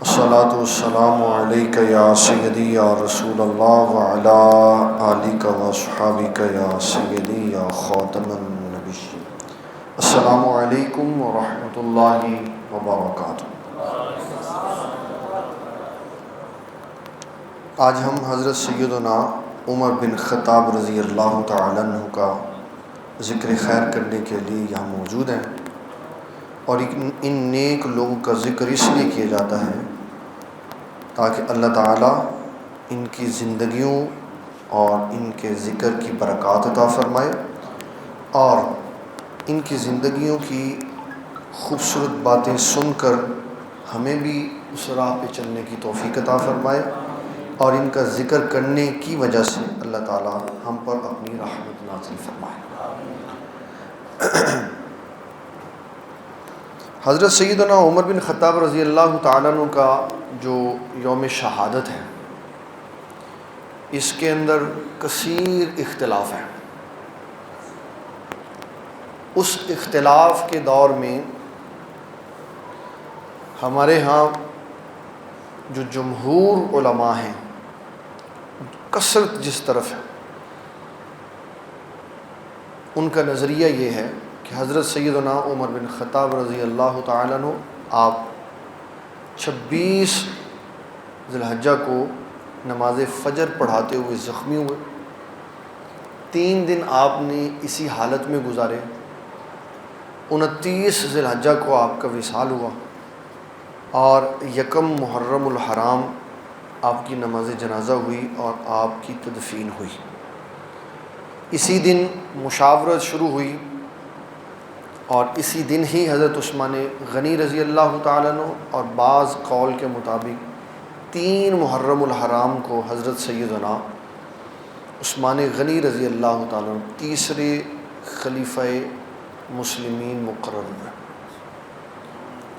الصلاۃ والسلام علیک یا سیدی یا رسول اللہ وعلی آلک واصحابک یا سیدی یا خاتم النبیین۔ السلام علیکم ورحمۃ اللہ وبرکاتہ۔ آج ہم حضرت سیدنا عمر بن خطاب رضی اللہ تعالیٰ عنہ کا ذکر خیر کرنے کے لیے یہاں موجود ہیں، اور ان نیک لوگوں کا ذکر اس لیے کیا جاتا ہے تاکہ اللہ تعالیٰ ان کی زندگیوں اور ان کے ذکر کی برکات عطا فرمائے، اور ان کی زندگیوں کی خوبصورت باتیں سن کر ہمیں بھی اس راہ پہ چلنے کی توفیق عطا فرمائے، اور ان کا ذکر کرنے کی وجہ سے اللہ تعالیٰ ہم پر اپنی رحمت نازل فرمائے۔ حضرت سیدنا عمر بن خطاب رضی اللہ تعالیٰ عنہ کا جو یوم شہادت ہے، اس کے اندر کثیر اختلاف ہے۔ اس اختلاف کے دور میں ہمارے ہاں جو جمہور علماء ہیں، کثرت جس طرف ہے، ان کا نظریہ یہ ہے کہ حضرت سیدنا عمر بن خطاب رضی اللہ تعالیٰ عنہ آپ 26 ذی الحجہ کو نماز فجر پڑھاتے ہوئے زخمی ہوئے۔ 3 دن آپ نے اسی حالت میں گزارے۔ 29 ذی الحجہ کو آپ کا وصال ہوا، اور 1 محرم الحرام آپ کی نماز جنازہ ہوئی اور آپ کی تدفین ہوئی۔ اسی دن مشاورت شروع ہوئی، اور اسی دن ہی حضرت عثمان غنی رضی اللہ تعالیٰ عنہ اور بعض قول کے مطابق 3 محرم الحرام کو حضرت سیدنا عثمان غنی رضی اللہ تعالیٰ عنہ تیسرے خلیفہ مسلمین مقرر ہوئے۔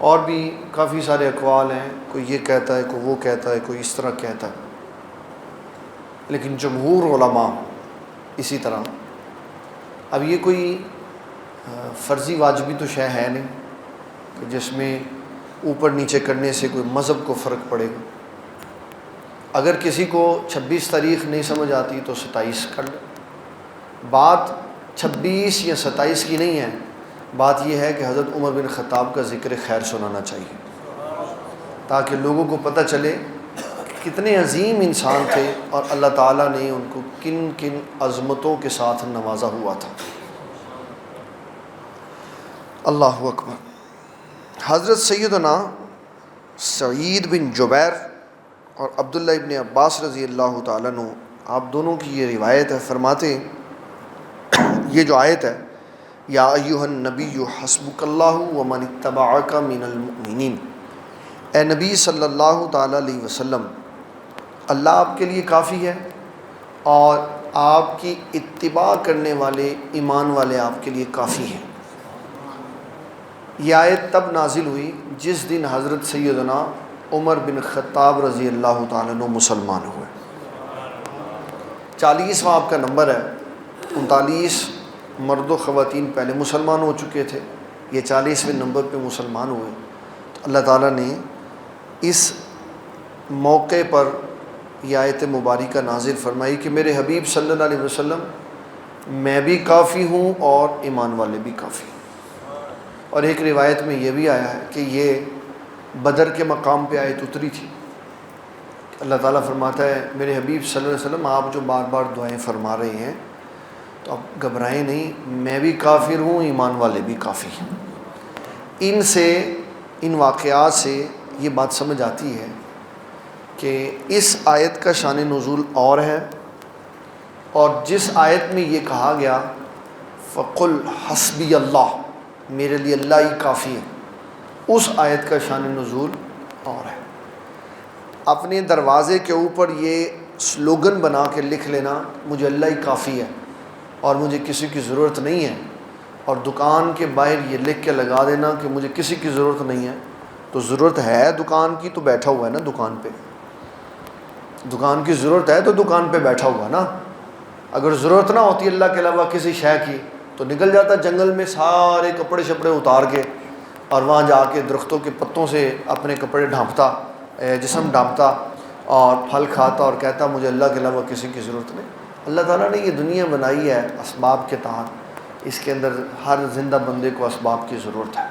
اور بھی کافی سارے اقوال ہیں، کوئی یہ کہتا ہے، کوئی وہ کہتا ہے، کوئی اس طرح کہتا ہے، لیکن جمہور علماء اسی طرح۔ اب یہ کوئی فرضی واجبی تو شے ہے نہیں کہ جس میں اوپر نیچے کرنے سے کوئی مذہب کو فرق پڑے گا۔ اگر کسی کو 26 تاریخ نہیں سمجھ آتی تو 27 کر لے۔ بات 26 یا 27 کی نہیں ہے، بات یہ ہے کہ حضرت عمر بن خطاب کا ذکر خیر سنانا چاہیے، تاکہ لوگوں کو پتہ چلے کتنے عظیم انسان تھے اور اللہ تعالیٰ نے ان کو کن کن عظمتوں کے ساتھ نوازا ہوا تھا۔ اللہ اکبر۔ حضرت سیدنا سعید بن جبیر اور عبداللہ ابن عباس رضی اللہ تعالیٰ عنہ، آپ دونوں کی یہ روایت ہے، فرماتے ہیں یہ جو آیت ہے، یا ایھا النبی حسبک اللہ ومن اتبعک من المؤمنین، اے نبی صلی اللہ تعالیٰ علیہ وسلم، اللہ آپ کے لیے کافی ہے اور آپ کی اتباع کرنے والے ایمان والے آپ کے لیے کافی ہیں۔ یہ آیت تب نازل ہوئی جس دن حضرت سیدنا عمر بن خطاب رضی اللہ تعالیٰ عنہ مسلمان ہوئے۔ 40واں آپ کا نمبر ہے، 39 مرد و خواتین پہلے مسلمان ہو چکے تھے، یہ 40ویں نمبر پہ مسلمان ہوئے۔ تو اللہ تعالیٰ نے اس موقع پر یہ آیت مبارکہ نازل فرمائی کہ میرے حبیب صلی اللہ علیہ وسلم، میں بھی کافی ہوں اور ایمان والے بھی کافی ہیں۔ اور ایک روایت میں یہ بھی آیا ہے کہ یہ بدر کے مقام پہ آیت اتری تھی۔ اللہ تعالیٰ فرماتا ہے میرے حبیب صلی اللہ علیہ وسلم، آپ جو بار بار دعائیں فرما رہے ہیں تو اب گھبرائیں نہیں، میں بھی کافر ہوں، ایمان والے بھی کافی ہیں۔ ان واقعات سے یہ بات سمجھ آتی ہے کہ اس آیت کا شان نزول اور ہے، اور جس آیت میں یہ کہا گیا فَقُلْ حَسْبِيَ اللَّهُ، میرے لیے اللہ ہی کافی ہے، اس آیت کا شان نزول اور ہے۔ اپنے دروازے کے اوپر یہ سلوگن بنا کے لکھ لینا مجھے اللہ ہی کافی ہے اور مجھے کسی کی ضرورت نہیں ہے، اور دکان کے باہر یہ لکھ کے لگا دینا کہ مجھے کسی کی ضرورت نہیں ہے، تو ضرورت ہے دکان کی تو بیٹھا ہوا ہے نا دکان پہ، دکان کی ضرورت ہے تو دکان پہ بیٹھا ہوا نا۔ اگر ضرورت نہ ہوتی اللہ کے علاوہ کسی شے کی تو نکل جاتا جنگل میں سارے کپڑے شپڑے اتار کے، اور وہاں جا کے درختوں کے پتوں سے اپنے کپڑے ڈھانپتا جسم ڈانپتا اور پھل کھاتا اور کہتا مجھے اللہ کے علاوہ کسی کی ضرورت نہیں. اللہ تعالیٰ نے یہ دنیا بنائی ہے اسباب کے تحت. اس کے اندر ہر زندہ بندے کو اسباب کی ضرورت ہے.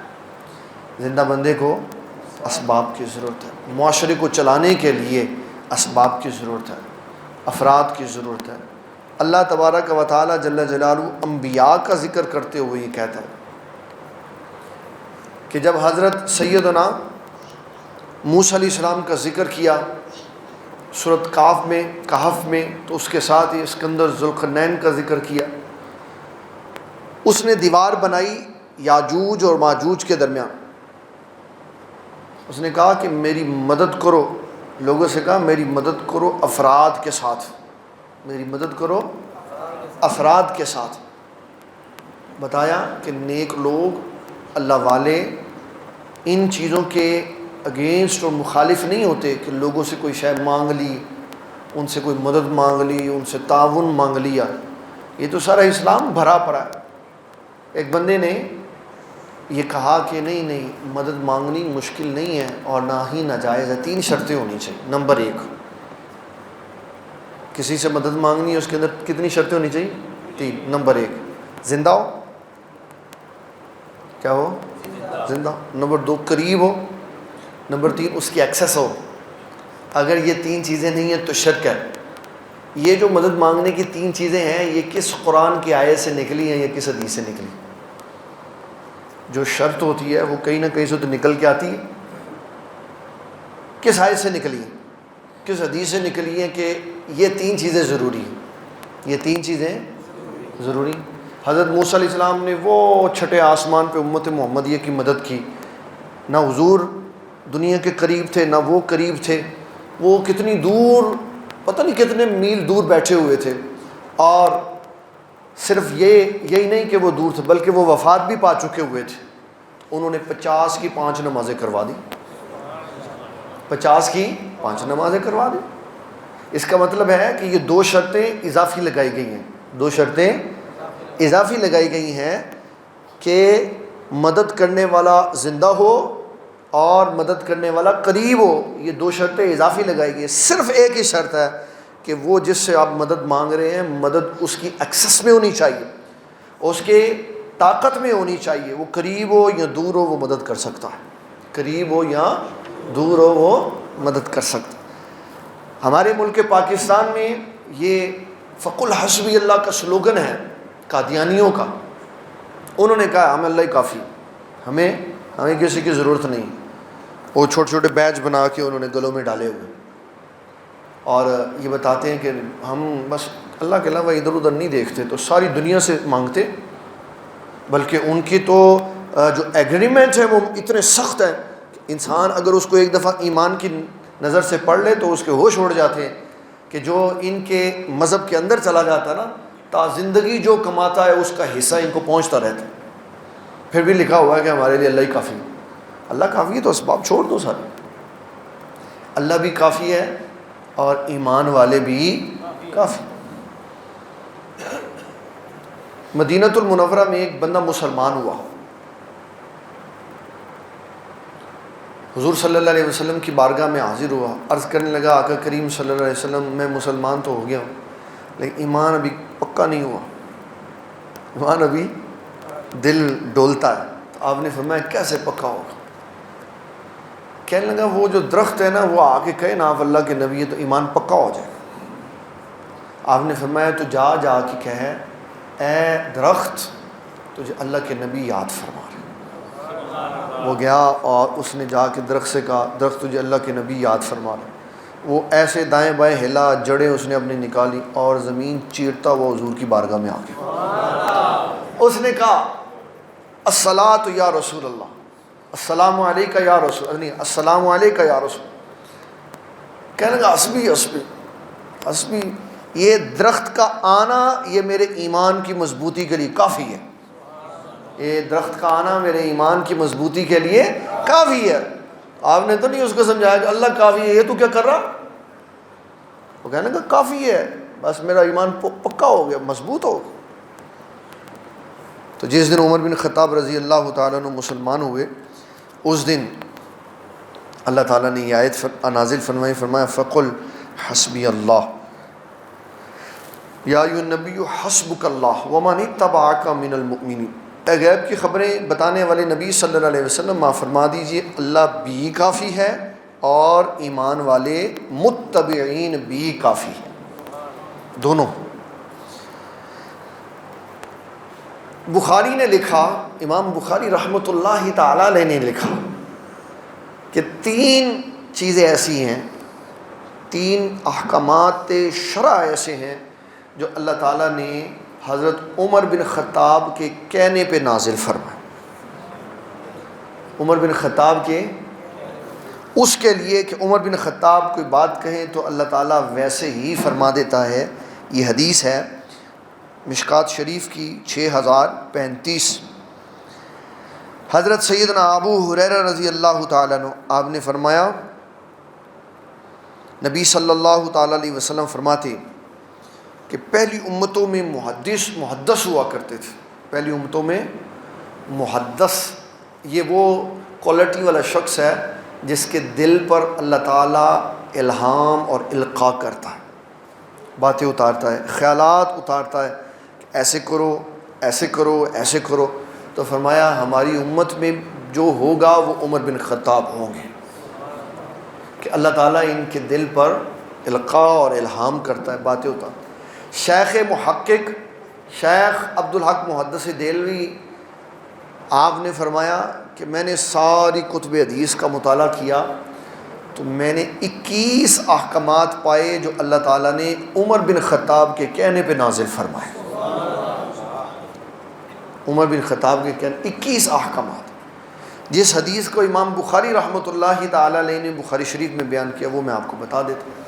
زندہ بندے کو اسباب کی ضرورت ہے. معاشرے کو چلانے کے لیے اسباب کی ضرورت ہے, افراد کی ضرورت ہے. اللہ تبارک و تعالیٰ جل جلالہ انبیاء کا ذکر کرتے ہوئے یہ کہتا ہے کہ جب حضرت سیدنا موسیٰ علیہ السلام کا ذکر کیا سورۃ کہف میں, تو اس کے ساتھ ہی اسکندر ذوالقرنین کا ذکر کیا. اس نے دیوار بنائی یاجوج اور ماجوج کے درمیان. اس نے کہا کہ میری مدد کرو, لوگوں سے کہا میری مدد کرو افراد کے ساتھ, میری مدد کرو افراد کے ساتھ. بتایا کہ نیک لوگ اللہ والے ان چیزوں کے اگینسٹ اور مخالف نہیں ہوتے کہ لوگوں سے کوئی شے مانگ لی, ان سے کوئی مدد مانگ لی, ان سے تعاون مانگ لیا. یہ تو سارا اسلام بھرا پڑا ہے. ایک بندے نے یہ کہا کہ نہیں مدد مانگنی مشکل نہیں ہے اور نہ ہی ناجائز ہے. 3 شرطیں ہونی چاہیے. نمبر 1, کسی سے مدد مانگنی ہے اس کے اندر کتنی شرطیں ہونی چاہیے؟ 3. نمبر 1 زندہ ہو, کیا ہو؟ زندہ. نمبر 2 قریب ہو. نمبر 3 اس کی ایکسیس ہو. اگر یہ 3 چیزیں نہیں ہیں تو شرک ہے. یہ جو مدد مانگنے کی 3 چیزیں ہیں یہ کس قرآن کی آیت سے نکلی ہیں یا کس حدیث سے نکلی؟ جو شرط ہوتی ہے وہ کہیں نہ کہیں سے تو نکل کے آتی ہے. کس آیت سے نکلی ہے, کس حدیث سے نکلی ہے کہ یہ 3 چیزیں ضروری ہیں, یہ 3 چیزیں ضروری. حضرت موسیٰ علیہ السلام نے وہ چھٹے آسمان پہ امت محمدیہ کی مدد کی. نہ حضور دنیا کے قریب تھے نہ وہ قریب تھے, وہ کتنی دور, پتہ نہیں کتنے میل دور بیٹھے ہوئے تھے. اور صرف یہی نہیں کہ وہ دور تھے بلکہ وہ وفات بھی پا چکے ہوئے تھے. انہوں نے 50 کی 5 نمازیں کروا دی. 50 کی 5 نمازیں کروا دی. اس کا مطلب ہے کہ یہ 2 شرطیں اضافی لگائی گئی ہیں. 2 شرطیں اضافی لگائی گئی ہیں کہ مدد کرنے والا زندہ ہو اور مدد کرنے والا قریب ہو. یہ 2 شرطیں اضافی لگائی گئی. صرف ایک ہی شرط ہے کہ وہ جس سے آپ مدد مانگ رہے ہیں مدد اس کی ایکسس میں ہونی چاہیے, اس کے طاقت میں ہونی چاہیے. وہ قریب ہو یا دور ہو وہ مدد کر سکتا ہے. قریب ہو یا دور ہو وہ مدد کر سکتا. ہمارے ملک پاکستان میں یہ فقل حسبی اللہ کا سلوگن ہے قادیانیوں کا. انہوں نے کہا ہمیں اللہ ہی کافی, ہمیں کسی کی ضرورت نہیں. وہ چھوٹے چھوٹے بیج بنا کے انہوں نے گلوں میں ڈالے ہوئے اور یہ بتاتے ہیں کہ ہم بس اللہ کے علاوہ ادھر ادھر نہیں دیکھتے, تو ساری دنیا سے مانگتے. بلکہ ان کی تو جو ایگریمنٹ ہے وہ اتنے سخت ہے کہ انسان اگر اس کو ایک دفعہ ایمان کی نظر سے پڑھ لے تو اس کے ہوش اڑ جاتے ہیں کہ جو ان کے مذہب کے اندر چلا جاتا ہے نا, تا زندگی جو کماتا ہے اس کا حصہ ان کو پہنچتا رہتا ہے. پھر بھی لکھا ہوا ہے کہ ہمارے لیے اللہ ہی کافی. اللہ کافی ہے تو اسباب چھوڑ دو سارے. اللہ بھی کافی ہے اور ایمان والے بھی کافی. مدینۃ المنورہ میں ایک بندہ مسلمان ہوا. حضور صلی اللہ علیہ وسلم کی بارگاہ میں حاضر ہوا, عرض کرنے لگا آقا کریم صلی اللہ علیہ وسلم میں مسلمان تو ہو گیا ہوں لیکن ایمان ابھی پکا نہیں ہوا, ایمان ابھی دل ڈولتا ہے. آپ نے فرمایا کیسے پکا ہوگا؟ کہنے لگا وہ جو درخت ہے نا وہ آ کے کہے نا آپ اللہ کے نبی ہے تو ایمان پکا ہو جائے. آپ نے فرمایا تو جا کے کہے اے درخت تجھے اللہ کے نبی یاد فرما رہے. وہ گیا اور اس نے جا کے درخت سے کہا درخت تجھے اللہ کے نبی یاد فرما رہے. وہ ایسے دائیں بائیں ہلا, جڑیں اس نے اپنی نکالی اور زمین چیرتا ہوا حضور کی بارگاہ میں آ گیا. اس نے کہا الصلاۃ یا رسول اللہ, السلام علیکہ یا رسول نہیں السلام علیکہ یا رسول. کہنے لگا حسبی یہ درخت کا آنا یہ میرے ایمان کی مضبوطی کے لیے کافی ہے. یہ درخت کا آنا میرے ایمان کی مضبوطی کے لیے کافی ہے. آپ نے تو نہیں اس کو سمجھایا کہ اللہ کافی ہے, یہ تو کیا کر رہا؟ وہ کہنے لگا کافی ہے, بس میرا ایمان پکا ہو گیا, مضبوط ہو گیا. تو جس دن عمر بن خطاب رضی اللہ تعالیٰ عنہ مسلمان ہوئے اس دن اللہ تعالیٰ نے یہ آیت نازل فرمائی، فرمایا فقل حسبی اللہ یا ایھا النبی حسبک اللہ ومن اتبعک من المؤمنین۔ اے غیب کی خبریں بتانے والے نبی صلی اللہ علیہ وسلم آپ فرما دیجئے اللہ بھی کافی ہے اور ایمان والے متبعین بھی کافی ہے، دونوں۔ بخاری نے لکھا، امام بخاری رحمۃ اللہ تعالی علیہ نے لکھا کہ 3 چیزیں ایسی ہیں، 3 احکامات شرع ایسے ہیں جو اللہ تعالیٰ نے حضرت عمر بن خطاب کے کہنے پہ نازل فرمائے۔ عمر بن خطاب کے اس کے لیے کہ عمر بن خطاب کوئی بات کہیں تو اللہ تعالیٰ ویسے ہی فرما دیتا ہے۔ یہ حدیث ہے مشکات شریف کی 6035۔ حضرت سیدنا ابو ہریرہ رضی اللہ تعالیٰ عنہ آپ نے فرمایا، نبی صلی اللہ تعالیٰ علیہ وسلم فرماتے کہ پہلی امتوں میں محدث ہوا کرتے تھے۔ پہلی امتوں میں محدث، یہ وہ کوالٹی والا شخص ہے جس کے دل پر اللہ تعالیٰ الہام اور القاء کرتا ہے، باتیں اتارتا ہے، خیالات اتارتا ہے کہ ایسے کرو ایسے کرو ایسے کرو۔ تو فرمایا ہماری امت میں جو ہوگا وہ عمر بن خطاب ہوں گے، کہ اللہ تعالیٰ ان کے دل پر القاء اور الہام کرتا ہے، باتیں اتارتا ہے۔ شیخ محقق شیخ عبدالحق محدث دہلوی آپ نے فرمایا کہ میں نے ساری کتب حدیث کا مطالعہ کیا تو میں نے 21 احکامات پائے جو اللہ تعالیٰ نے عمر بن خطاب کے کہنے پہ نازل فرمائے۔ عمر بن خطاب کے کہنے 21 احکامات، جس حدیث کو امام بخاری رحمۃ اللہ تعالیٰ علیہ نے بخاری شریف میں بیان کیا وہ میں آپ کو بتا دیتا ہوں۔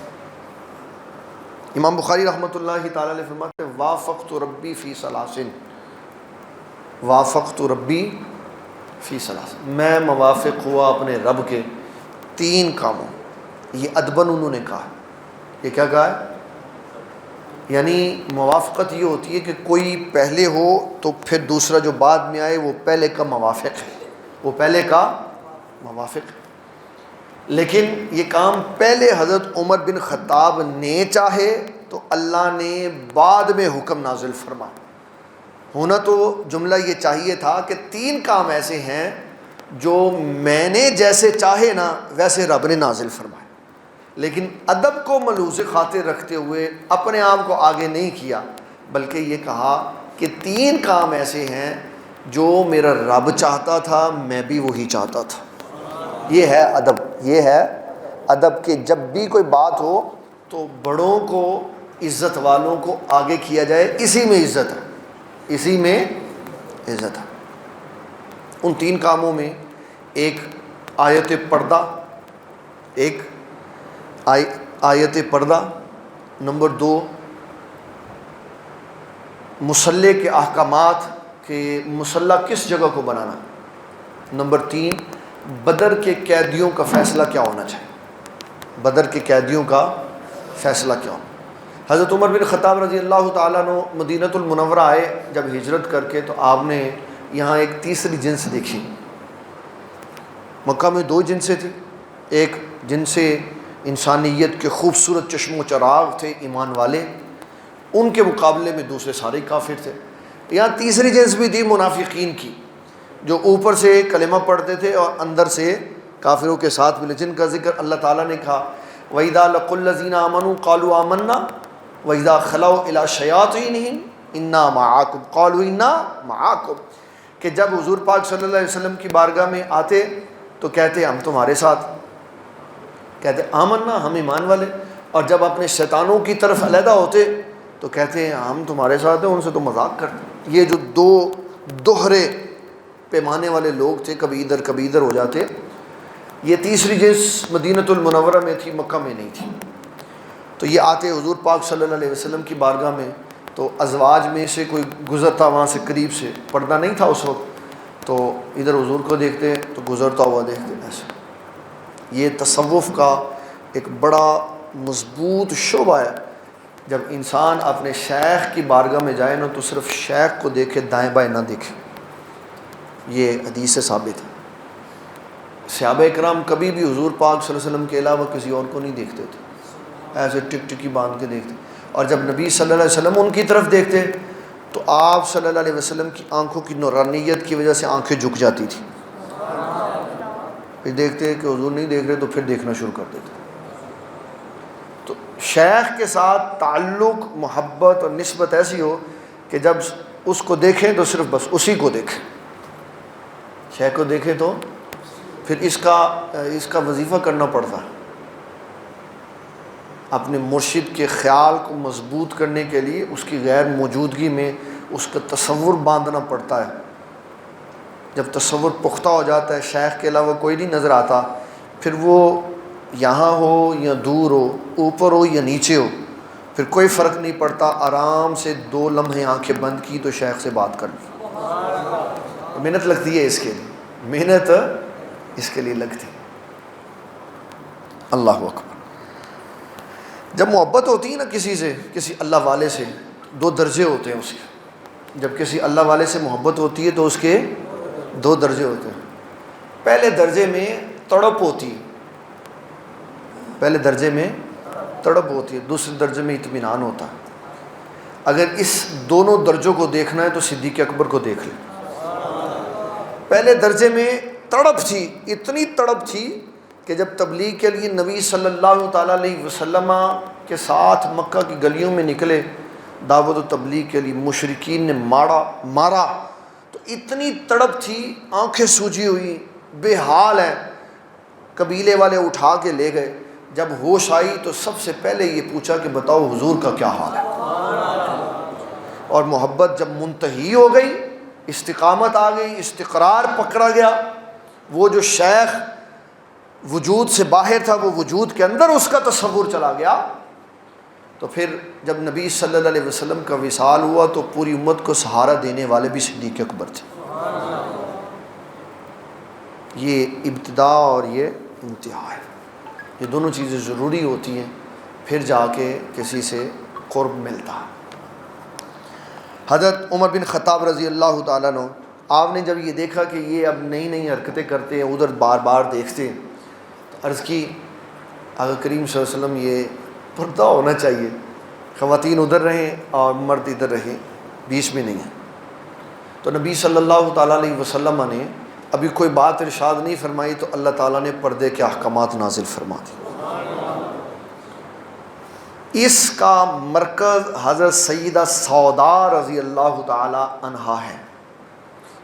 امام بخاری رحمۃ اللہ تعالیٰ علیہ فرماتے ہیں وافقت ربی فی ثلاث، وافقت ربی فی ثلاث، میں موافق ہوا اپنے رب کے 3 کاموں۔ یہ ادباً انہوں نے کہا، یہ کیا کہا ہے؟ یعنی موافقت یہ ہوتی ہے کہ کوئی پہلے ہو تو پھر دوسرا جو بعد میں آئے وہ پہلے کا موافق ہے، وہ پہلے کا موافق ہے۔ لیکن یہ کام پہلے حضرت عمر بن خطاب نے چاہے تو اللہ نے بعد میں حکم نازل فرمایا۔ ہونا تو جملہ یہ چاہیے تھا کہ 3 کام ایسے ہیں جو میں نے جیسے چاہے نا ویسے رب نے نازل فرمائے، لیکن ادب کو ملحوظ خاطر رکھتے ہوئے اپنے آپ کو آگے نہیں کیا، بلکہ یہ کہا کہ 3 کام ایسے ہیں جو میرا رب چاہتا تھا میں بھی وہی چاہتا تھا۔ یہ ہے ادب، یہ ہے ادب کہ جب بھی کوئی بات ہو تو بڑوں کو، عزت والوں کو آگے کیا جائے، اسی میں عزت ہے، اسی میں عزت ہے۔ ان 3 کاموں میں ایک آیت پردہ، ایک آیت پردہ، نمبر 2 مصلی کے احکامات کہ مصلی کس جگہ کو بنانا، نمبر 3 بدر کے قیدیوں کا فیصلہ کیا ہونا چاہیے، بدر کے قیدیوں کا فیصلہ کیا ہونا۔ حضرت عمر بن خطاب رضی اللہ تعالیٰ عنہ مدینۃ المنورہ آئے جب ہجرت کر کے، تو آپ نے یہاں ایک تیسری جنس دیکھی۔ مکہ میں 2 جنسیں تھیں، ایک جنس انسانیت کے خوبصورت چشم و چراغ تھے ایمان والے، ان کے مقابلے میں دوسرے سارے کافر تھے۔ یہاں تیسری جنس بھی تھی منافقین کی، جو اوپر سے کلمہ پڑھتے تھے اور اندر سے کافروں کے ساتھ ملے، جن کا ذکر اللہ تعالیٰ نے کہا وَإِذَا لَقُوا الَّذِينَ آمَنُوا قَالُوا آمَنَّا وَإِذَا خَلَوْا إِلَىٰ شَيَاطِينِهِمْ إِنَّا مَعَكُمْ قَالُوا إِنَّا مَعَكُمْ، کہ جب حضور پاک صلی اللہ علیہ وسلم کی بارگاہ میں آتے تو کہتے ہم تمہارے ساتھ، کہتے آمنا ہم ایمان والے، اور جب اپنے شیطانوں کی طرف علیحدہ ہوتے تو کہتے ہیں ہم تمہارے ساتھ ہیں، ان سے تو مذاق کرتے۔ یہ جو 2 دوہرے پیمانے والے لوگ تھے، کبھی ادھر کبھی ادھر ہو جاتے، یہ تیسری جنس مدینۃ المنورہ میں تھی، مکہ میں نہیں تھی۔ تو یہ آتے حضور پاک صلی اللہ علیہ وسلم کی بارگاہ میں، تو ازواج میں سے کوئی گزرتا وہاں سے، قریب سے پردہ نہیں تھا اس وقت، تو ادھر حضور کو دیکھتے تو گزرتا ہوا دیکھتے ایسے۔ یہ تصوف کا ایک بڑا مضبوط شعبہ ہے، جب انسان اپنے شیخ کی بارگاہ میں جائے نا تو صرف شیخ کو دیکھے، دائیں بائیں نہ دیکھے، یہ حدیث سے ثابت ہے۔ صحابہ اکرام کبھی بھی حضور پاک صلی اللہ علیہ وسلم کے علاوہ کسی اور کو نہیں دیکھتے تھے، ایسے ٹک ٹکی باندھ کے دیکھتے، اور جب نبی صلی اللہ علیہ وسلم ان کی طرف دیکھتے تو آپ صلی اللہ علیہ وسلم کی آنکھوں کی نورانیت کی وجہ سے آنکھیں جھک جاتی تھیں، پھر دیکھتے کہ حضور نہیں دیکھ رہے تو پھر دیکھنا شروع کر دیتے۔ تو شیخ کے ساتھ تعلق، محبت اور نسبت ایسی ہو کہ جب اس کو دیکھیں تو صرف بس اسی کو دیکھیں، شیخ کو دیکھیں تو پھر اس کا وظیفہ کرنا پڑتا ہے، اپنے مرشد کے خیال کو مضبوط کرنے کے لیے اس کی غیر موجودگی میں اس کا تصور باندھنا پڑتا ہے۔ جب تصور پختہ ہو جاتا ہے، شیخ کے علاوہ کوئی نہیں نظر آتا، پھر وہ یہاں ہو یا دور ہو، اوپر ہو یا نیچے ہو، پھر کوئی فرق نہیں پڑتا، آرام سے 2 لمحے آنکھیں بند کی تو شیخ سے بات کر لی۔ محنت لگتی ہے اس کے لیے، محنت اس کے لیے لگتی ہے۔ اللہ اکبر۔ جب محبت ہوتی ہے نا کسی سے، کسی اللہ والے سے، 2 درجے ہوتے ہیں اس کے۔ جب کسی اللہ والے سے محبت ہوتی ہے تو اس کے 2 درجے ہوتے ہیں۔ پہلے درجے میں تڑپ ہوتی ہے، پہلے درجے میں تڑپ ہوتی ہے، دوسرے درجے میں اطمینان ہوتا ہے۔ اگر اس دونوں درجوں کو دیکھنا ہے تو صدیق اکبر کو دیکھ لیں۔ پہلے درجے میں تڑپ تھی، اتنی تڑپ تھی کہ جب تبلیغ کے لیے نبی صلی اللہ تعالیٰ علیہ وسلم کے ساتھ مکہ کی گلیوں میں نکلے دعوت و تبلیغ کے لیے، مشرکین نے مارا تو اتنی تڑپ تھی، آنکھیں سوجی ہوئی، بے حال ہیں، قبیلے والے اٹھا کے لے گئے۔ جب ہوش آئی تو سب سے پہلے یہ پوچھا کہ بتاؤ حضور کا کیا حال ہے، اور محبت جب منتہی ہو گئی، استقامت آ گئی، استقرار پکڑا گیا، وہ جو شیخ وجود سے باہر تھا وہ وجود کے اندر اس کا تصور چلا گیا، تو پھر جب نبی صلی اللہ علیہ وسلم کا وصال ہوا تو پوری امت کو سہارا دینے والے بھی صدیق اکبر تھے۔ یہ ابتدا اور یہ انتہا ہے، یہ دونوں چیزیں ضروری ہوتی ہیں، پھر جا کے کسی سے قرب ملتا ہے۔ حضرت عمر بن خطاب رضی اللہ تعالیٰ عنہ، آپ نے جب یہ دیکھا کہ یہ اب نئی نئی حرکتیں کرتے ہیں، ادھر بار بار دیکھتے ہیں، تو عرض کی آقا کریم صلی اللہ علیہ وسلم یہ پردہ ہونا چاہیے، خواتین ادھر رہیں اور مرد ادھر رہیں، بیچ میں نہیں ہیں۔ تو نبی صلی اللہ تعالیٰ علیہ وسلم نے ابھی کوئی بات ارشاد نہیں فرمائی تو اللہ تعالیٰ نے پردے کے احکامات نازل فرما دی۔ اس کا مرکز حضرت سیدہ سودا رضی اللہ تعالی عنہا ہے،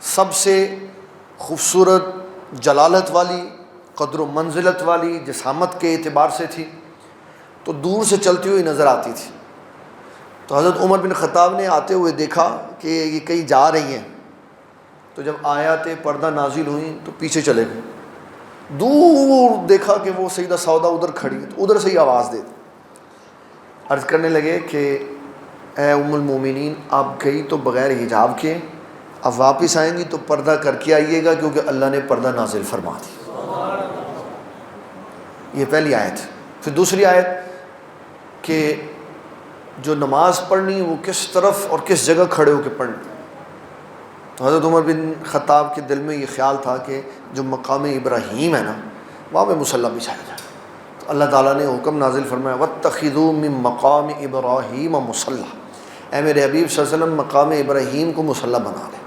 سب سے خوبصورت، جلالت والی، قدر و منزلت والی، جسامت کے اعتبار سے تھی، تو دور سے چلتی ہوئی نظر آتی تھی۔ تو حضرت عمر بن خطاب نے آتے ہوئے دیکھا کہ یہ کہیں جا رہی ہیں، تو جب آیات پردہ نازل ہوئیں تو پیچھے چلے گئے، دور دیکھا کہ وہ سیدہ سودا ادھر کھڑی ہے، تو ادھر سے ہی آواز دے دی، عرض کرنے لگے کہ اے ام المومنین، آپ گئی تو بغیر حجاب کے، اب واپس آئیں گی تو پردہ کر کے آئیے گا کیونکہ اللہ نے پردہ نازل فرما دی۔ یہ پہلی آیت۔ پھر دوسری آیت کہ جو نماز پڑھنی وہ کس طرف اور کس جگہ کھڑے ہو کے پڑھنی۔ تو حضرت عمر بن خطاب کے دل میں یہ خیال تھا کہ جو مقام ابراہیم ہے نا، وہاں پہ مصلی بچھایا جائے۔ تو اللہ تعالیٰ نے حکم نازل فرمایا وَاتَّخِذُوا مِن مَقَامِ إِبْرَاهِيمَ مُصَلًّى، اے میرے حبیب صلی اللہ علیہ وسلم مقام ابراہیم کو مصلی بنا لیں۔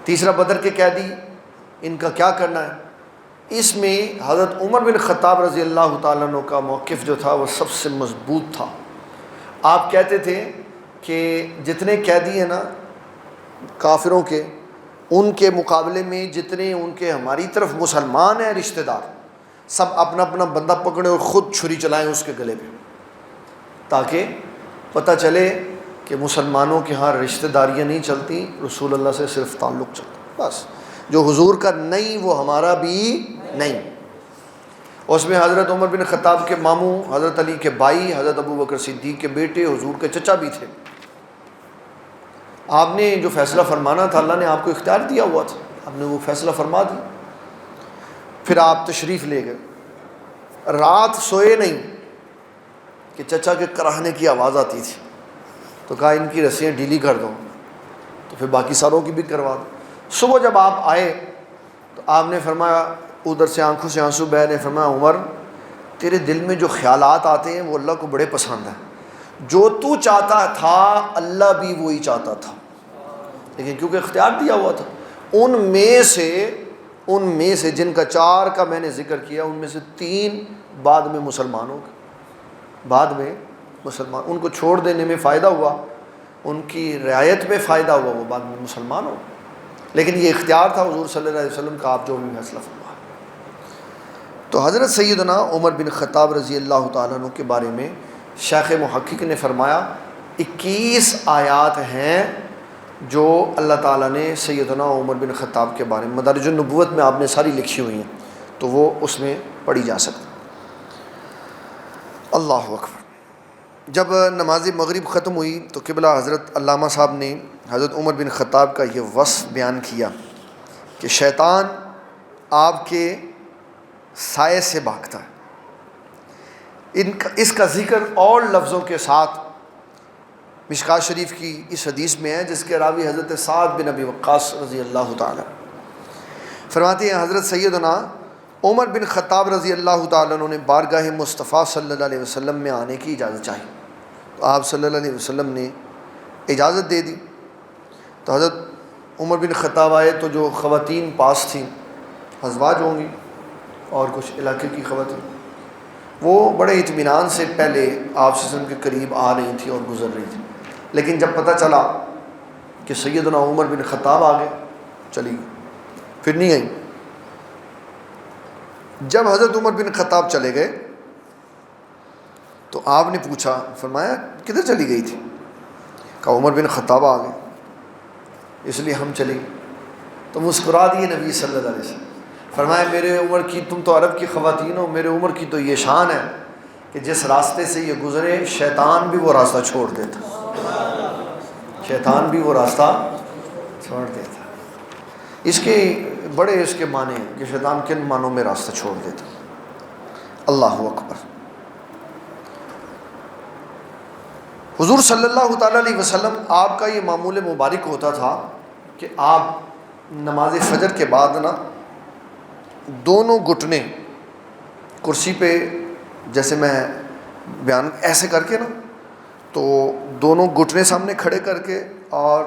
تیسرا بدر کے قیدی، ان کا کیا کرنا ہے؟ اس میں حضرت عمر بن خطاب رضی اللہ تعالیٰ عنہ کا موقف جو تھا وہ سب سے مضبوط تھا۔ آپ کہتے تھے کہ جتنے قیدی ہیں نا کافروں کے، ان کے مقابلے میں جتنے ان کے ہماری طرف مسلمان ہیں رشتہ دار، سب اپنا اپنا بندہ پکڑیں اور خود چھری چلائیں اس کے گلے پہ، تاکہ پتہ چلے کہ مسلمانوں کے ہاں رشتہ داریاں نہیں چلتی، رسول اللہ سے صرف تعلق چلتا، بس جو حضور کا نہیں وہ ہمارا بھی نہیں۔ اس میں حضرت عمر بن خطاب کے ماموں، حضرت علی کے بھائی، حضرت ابو بکر صدیق کے بیٹے، حضور کے چچا بھی تھے۔ آپ نے جو فیصلہ فرمانا تھا اللہ نے آپ کو اختیار دیا ہوا تھا، آپ نے وہ فیصلہ فرما دیا۔ پھر آپ تشریف لے گئے، رات سوئے نہیں کہ چچا کے کراہنے کی آواز آتی تھی، تو کہا ان کی رسیاں ڈھیلی کر دو، تو پھر باقی ساروں کی بھی کروا دو۔ صبح جب آپ آئے تو آپ نے فرمایا ادھر سے آنکھوں سے آنسو بہہ رہے. فرمایا عمر تیرے دل میں جو خیالات آتے ہیں وہ اللہ کو بڑے پسند ہیں. جو تو چاہتا تھا اللہ بھی وہی چاہتا تھا, لیکن کیونکہ اختیار دیا ہوا تھا. ان میں سے جن کا 4 کا میں نے ذکر کیا, ان میں سے 3 بعد میں مسلمان ہو گئے. بعد میں مسلمان, ان کو چھوڑ دینے میں فائدہ ہوا, ان کی رعایت میں فائدہ ہوا, وہ بعد میں مسلمان ہو. لیکن یہ اختیار تھا حضور صلی اللہ علیہ وسلم کا, آپ جو بھی فیصلہ فرمائیں. تو حضرت سیدنا عمر بن خطاب رضی اللہ تعالیٰ عنہ کے بارے میں شیخ محقق نے فرمایا 21 آیات ہیں جو اللہ تعالیٰ نے سیدنا عمر بن خطاب کے بارے میں, مدارج النبوت میں آپ نے ساری لکھی ہوئی ہیں, تو وہ اس میں پڑھی جا سکتی. اللہ اکبر. جب نماز مغرب ختم ہوئی تو قبلہ حضرت علامہ صاحب نے حضرت عمر بن خطاب کا یہ وصف بیان کیا کہ شیطان آپ کے سائے سے بھاگتا ہے. اس کا ذکر اور لفظوں کے ساتھ مشکوٰۃ شریف کی اس حدیث میں ہے, جس کے راوی حضرت سعد بن ابی وقاص رضی اللہ تعالیٰ فرماتے ہیں حضرت سیدنا عمر بن خطاب رضی اللہ تعالیٰ عنہ نے بارگاہ مصطفیٰ صلی اللہ علیہ وسلم میں آنے کی اجازت چاہی, تو آپ صلی اللہ علیہ وسلم نے اجازت دے دی. تو حضرت عمر بن خطاب آئے تو جو خواتین پاس تھیں, ازواج ہوں گی اور کچھ علاقے کی خواتین, وہ بڑے اطمینان سے پہلے آپ صلی اللہ علیہ وسلم کے قریب آ رہی تھیں اور گزر رہی تھیں. لیکن جب پتہ چلا کہ سیدنا عمر بن خطاب آ گئے, چلی گئی, پھر نہیں آئی. جب حضرت عمر بن خطاب چلے گئے تو آپ نے پوچھا, فرمایا کدھر چلی گئی تھی؟ کہا عمر بن خطاب آ گئے اس لیے ہم چلے گئے. تو مسکرا دیے نبی صلی اللہ علیہ وسلم, فرمایا میرے عمر کی, تم تو عرب کی خواتین ہو, میرے عمر کی تو یہ شان ہے کہ جس راستے سے یہ گزرے شیطان بھی وہ راستہ چھوڑ دیتا, شیطان بھی وہ راستہ چھوڑ دیتا. اس کے بڑے اس کے معنی ہیں کہ شیطان کن معنوں میں راستہ چھوڑ دیتا. اللہ اکبر. حضور صلی اللہ تعالیٰ علیہ وسلم آپ کا یہ معمول مبارک ہوتا تھا کہ آپ نماز فجر کے بعد نا دونوں گھٹنے کرسی پہ, جیسے میں بیان ایسے کر کے نا, تو دونوں گھٹنے سامنے کھڑے کر کے اور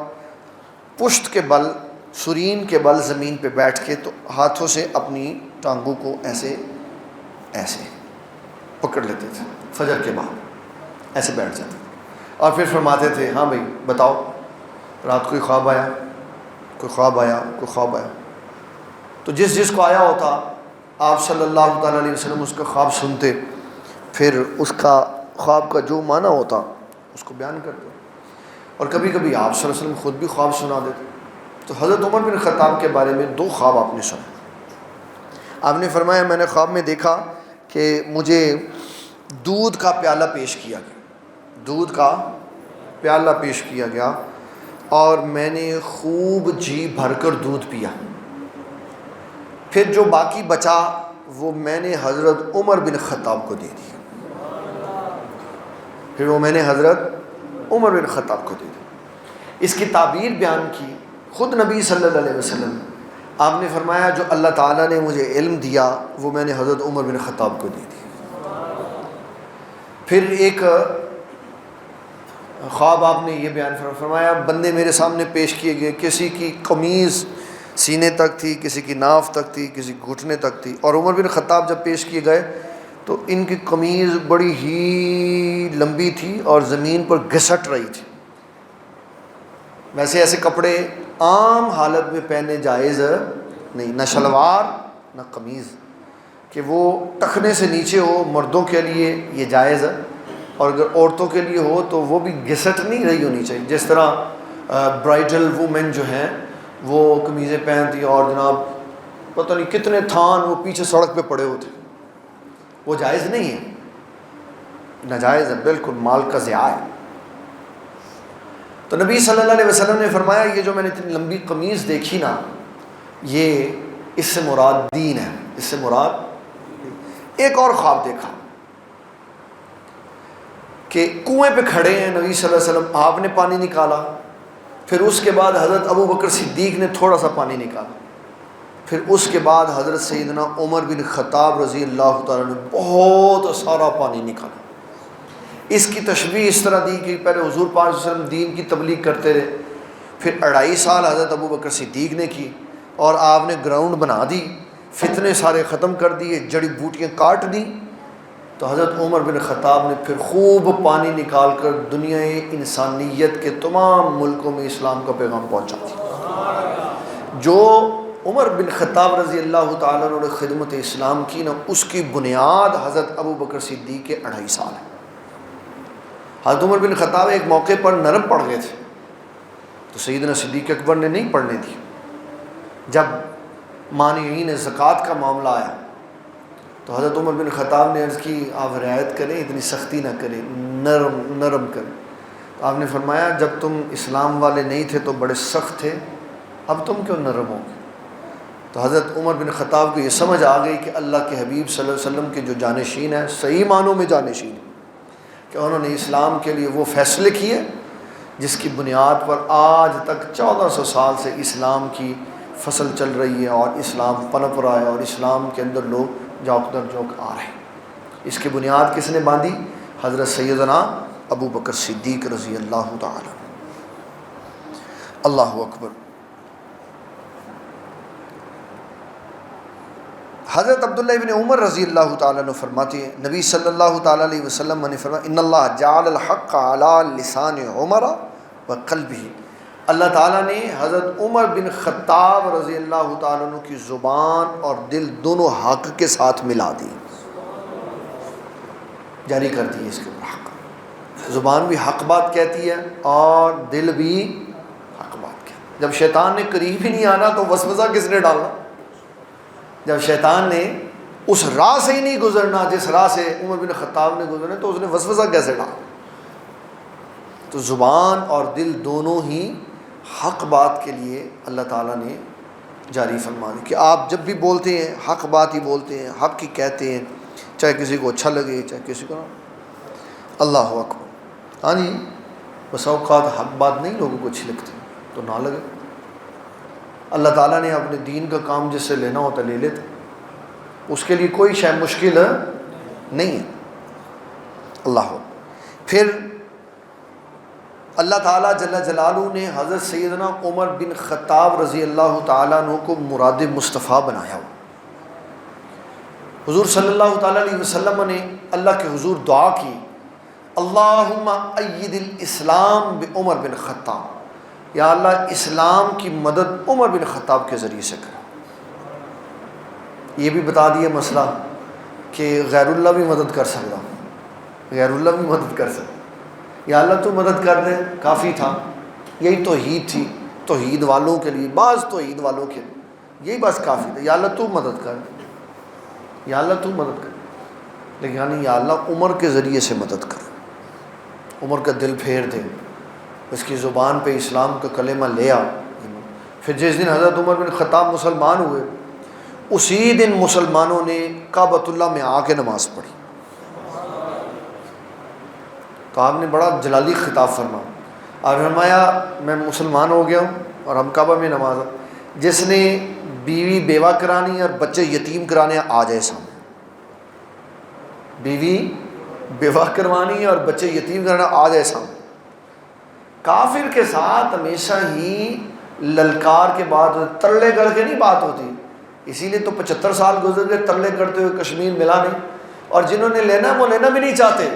پشت کے بل, سرین کے بل زمین پہ بیٹھ کے, تو ہاتھوں سے اپنی ٹانگوں کو ایسے ایسے پکڑ لیتے تھے. فجر کے بعد ایسے بیٹھ جاتے اور پھر فرماتے تھے ہاں بھائی بتاؤ رات کوئی خواب آیا, کوئی خواب آیا, کوئی خواب آیا. تو جس کو آیا ہوتا آپ صلی اللہ تعالیٰ علیہ وسلم اس کا خواب سنتے, پھر اس کا خواب کا جو معنی ہوتا اس کو بیان کرتے, اور کبھی کبھی آپ صلی اللہ علیہ وسلم خود بھی خواب سنا دیتے. تو حضرت عمر بن خطاب کے بارے میں 2 خواب آپ نے سنے. آپ نے فرمایا میں نے خواب میں دیکھا کہ مجھے دودھ کا پیالہ پیش کیا گیا, دودھ کا پیالہ پیش کیا گیا, اور میں نے خوب جی بھر کر دودھ پیا. پھر جو باقی بچا وہ میں نے حضرت عمر بن خطاب کو دے دیا. پھر وہ میں نے حضرت عمر بن خطاب کو دے دیا. اس کی تعبیر بیان کی خود نبی صلی اللہ علیہ وسلم. آپ نے فرمایا جو اللہ تعالیٰ نے مجھے علم دیا وہ میں نے حضرت عمر بن خطاب کو دے دیا. پھر ایک خواب آپ نے یہ بیان فرمایا, بندے میرے سامنے پیش کیے گئے, کسی کی قمیض سینے تک تھی, کسی کی ناف تک تھی, کسی گھٹنے تک تھی. اور عمر بن خطاب جب پیش کیے گئے تو ان کی قمیض بڑی ہی لمبی تھی اور زمین پر گھسٹ رہی تھی. ویسے ایسے کپڑے عام حالت میں پہننے جائز نہیں, نہ شلوار نہ قمیض, کہ وہ ٹخنے سے نیچے ہو, مردوں کے لیے یہ جائز ہے, اور اگر عورتوں کے لیے ہو تو وہ بھی گھسٹ نہیں رہی ہونی چاہیے. جس طرح برائڈل وومن جو ہیں وہ قمیضیں پہنتی ہیں اور جناب پتہ نہیں کتنے تھان وہ پیچھے سڑک پہ پڑے ہوتے, وہ جائز نہیں ہے, ناجائز ہے, بالکل مال کا ضیاع ہے. تو نبی صلی اللہ علیہ وسلم نے فرمایا یہ جو میں نے اتنی لمبی قمیض دیکھی نا, یہ اس سے مراد دین ہے, اس سے مراد. ایک اور خواب دیکھا کہ کنویں پہ کھڑے ہیں نبی صلی اللہ علیہ وسلم, آپ نے پانی نکالا, پھر اس کے بعد حضرت ابو بکر صدیق نے تھوڑا سا پانی نکالا, پھر اس کے بعد حضرت سیدنا عمر بن خطاب رضی اللہ تعالیٰ نے بہت سارا پانی نکالا۔ اس کی تشبیہ اس طرح دی کہ پہلے حضور پاک صلی اللہ علیہ وسلم دین کی تبلیغ کرتے رہے، پھر 2.5 سال حضرت ابو بکر صدیق نے کی، اور آپ نے گراؤنڈ بنا دی، فتنے سارے ختم کر دیے، جڑی بوٹیاں کاٹ دی، تو حضرت عمر بن خطاب نے پھر خوب پانی نکال کر دنیا انسانیت کے تمام ملکوں میں اسلام کا پیغام پہنچا دیا۔ جو عمر بن خطاب رضی اللہ تعالیٰ عنہ نے خدمت اسلام کی نا، اس کی بنیاد حضرت ابو بکر صدیق کے 2.5 سال ہے۔ حضرت عمر بن خطاب ایک موقع پر نرم پڑ گئے تھے، تو سیدنا صدیق اکبر نے نہیں پڑھنے دی۔ جب مانعین زکوٰۃ کا معاملہ آیا تو حضرت عمر بن خطاب نے عرض کی آپ رعایت کریں، اتنی سختی نہ کریں، نرم کریں۔ تو آپ نے فرمایا جب تم اسلام والے نہیں تھے تو بڑے سخت تھے، اب تم کیوں نرم ہو گے؟ تو حضرت عمر بن خطاب کو یہ سمجھ آ گئی کہ اللہ کے حبیب صلی اللہ علیہ وسلم کے جو جانشین ہیں، صحیح معنوں میں جانشین ہیں، کہ انہوں نے اسلام کے لیے وہ فیصلے کیے جس کی بنیاد پر آج تک 1400 سال سے اسلام کی فصل چل رہی ہے، اور اسلام پنپ رہا ہے، اور اسلام کے اندر لوگ جوک در جوک آ رہے ہیں۔ اس کی بنیاد کس نے باندھی؟ حضرت سیدنا ابو بکر صدیق رضی اللہ تعالی۔ اللہ اکبر۔ حضرت عبداللہ ابن عمر رضی اللہ تعالیٰ عنہ فرماتے ہیں، نبی صلی اللہ تعالیٰ علیہ وسلم نے فرمایا ان اللہ جعل الحق علی لسان عمر وقلبہ، اللہ تعالیٰ نے حضرت عمر بن خطاب رضی اللہ تعالیٰ عنہ کی زبان اور دل دونوں حق کے ساتھ ملا دی، جاری کر دی اس کے اوپر حق۔ زبان بھی حق بات کہتی ہے اور دل بھی حق بات کہتی ہے۔ جب شیطان نے قریب ہی نہیں آنا تو وسوسہ کس نے ڈالنا؟ جب شیطان نے اس راہ سے ہی نہیں گزرنا جس راہ سے عمر بن خطاب نے گزرنا، تو اس نے وسوسہ کیسے ڈالا؟ تو زبان اور دل دونوں ہی حق بات کے لیے اللہ تعالیٰ نے جاری فرما دی کہ آپ جب بھی بولتے ہیں حق بات ہی بولتے ہیں، حق ہی کہتے ہیں، چاہے کسی کو اچھا لگے چاہے کسی کو نہ۔ اللہ اکبر۔ ہاں جی، بس اوقات حق بات نہیں لوگوں کو اچھی لگتی تو نہ لگے۔ اللہ تعالیٰ نے اپنے دین کا کام جس سے لینا ہوتا لے لیتے، اس کے لیے کوئی شے مشکل نہیں ہے۔ اللہ پھر اللہ تعالیٰ جل جلالہ نے حضرت سیدنا عمر بن خطاب رضی اللہ تعالیٰ عنہ کو مراد مصطفیٰ بنایا ہو۔ حضور صلی اللہ تعالیٰ علیہ وسلم نے اللہ کے حضور دعا کی، اللہم اید الاسلام بعمر بن خطاب، یا اللہ اسلام کی مدد عمر بن خطاب کے ذریعے سے کرو۔ یہ بھی بتا دیا مسئلہ کہ غیر اللہ بھی مدد کر سکتا، غیر اللہ بھی مدد کر سکتا، یا اللہ تو مدد کر دے، کافی تھا، یہی توحید تھی، توحید والوں کے لیے، بعض توحید والوں کے لیے یہی بس کافی تھا، یا اللہ تو مدد کر، یا اللہ تو مدد کر، لیکن یعنی یا اللہ عمر کے ذریعے سے مدد کر، عمر کا دل پھیر دے، اس کی زبان پہ اسلام کا کلمہ لے آ۔ پھر جس دن حضرت عمر بن خطاب مسلمان ہوئے، اسی دن مسلمانوں نے کعبۃ اللہ میں آ کے نماز پڑھی۔ تو آپ نے بڑا جلالی خطاب فرمایا، آپ نے فرمایا میں مسلمان ہو گیا ہوں اور ہم کعبہ میں نماز، جس نے بیوی بیوہ کرانی اور بچے یتیم کرانے آ جائے سامنے، بیوی بیوہ کروانی اور بچے یتیم کرانا آ جائے سامنے۔ کافر کے ساتھ ہمیشہ ہی للکار کے بعد ترلے کر کے نہیں بات ہوتی، اسی لیے تو 75 سال گزر گئے ترلے کرتے ہوئے، کشمیر ملا نہیں، اور جنہوں نے لینا وہ لینا بھی نہیں چاہتے۔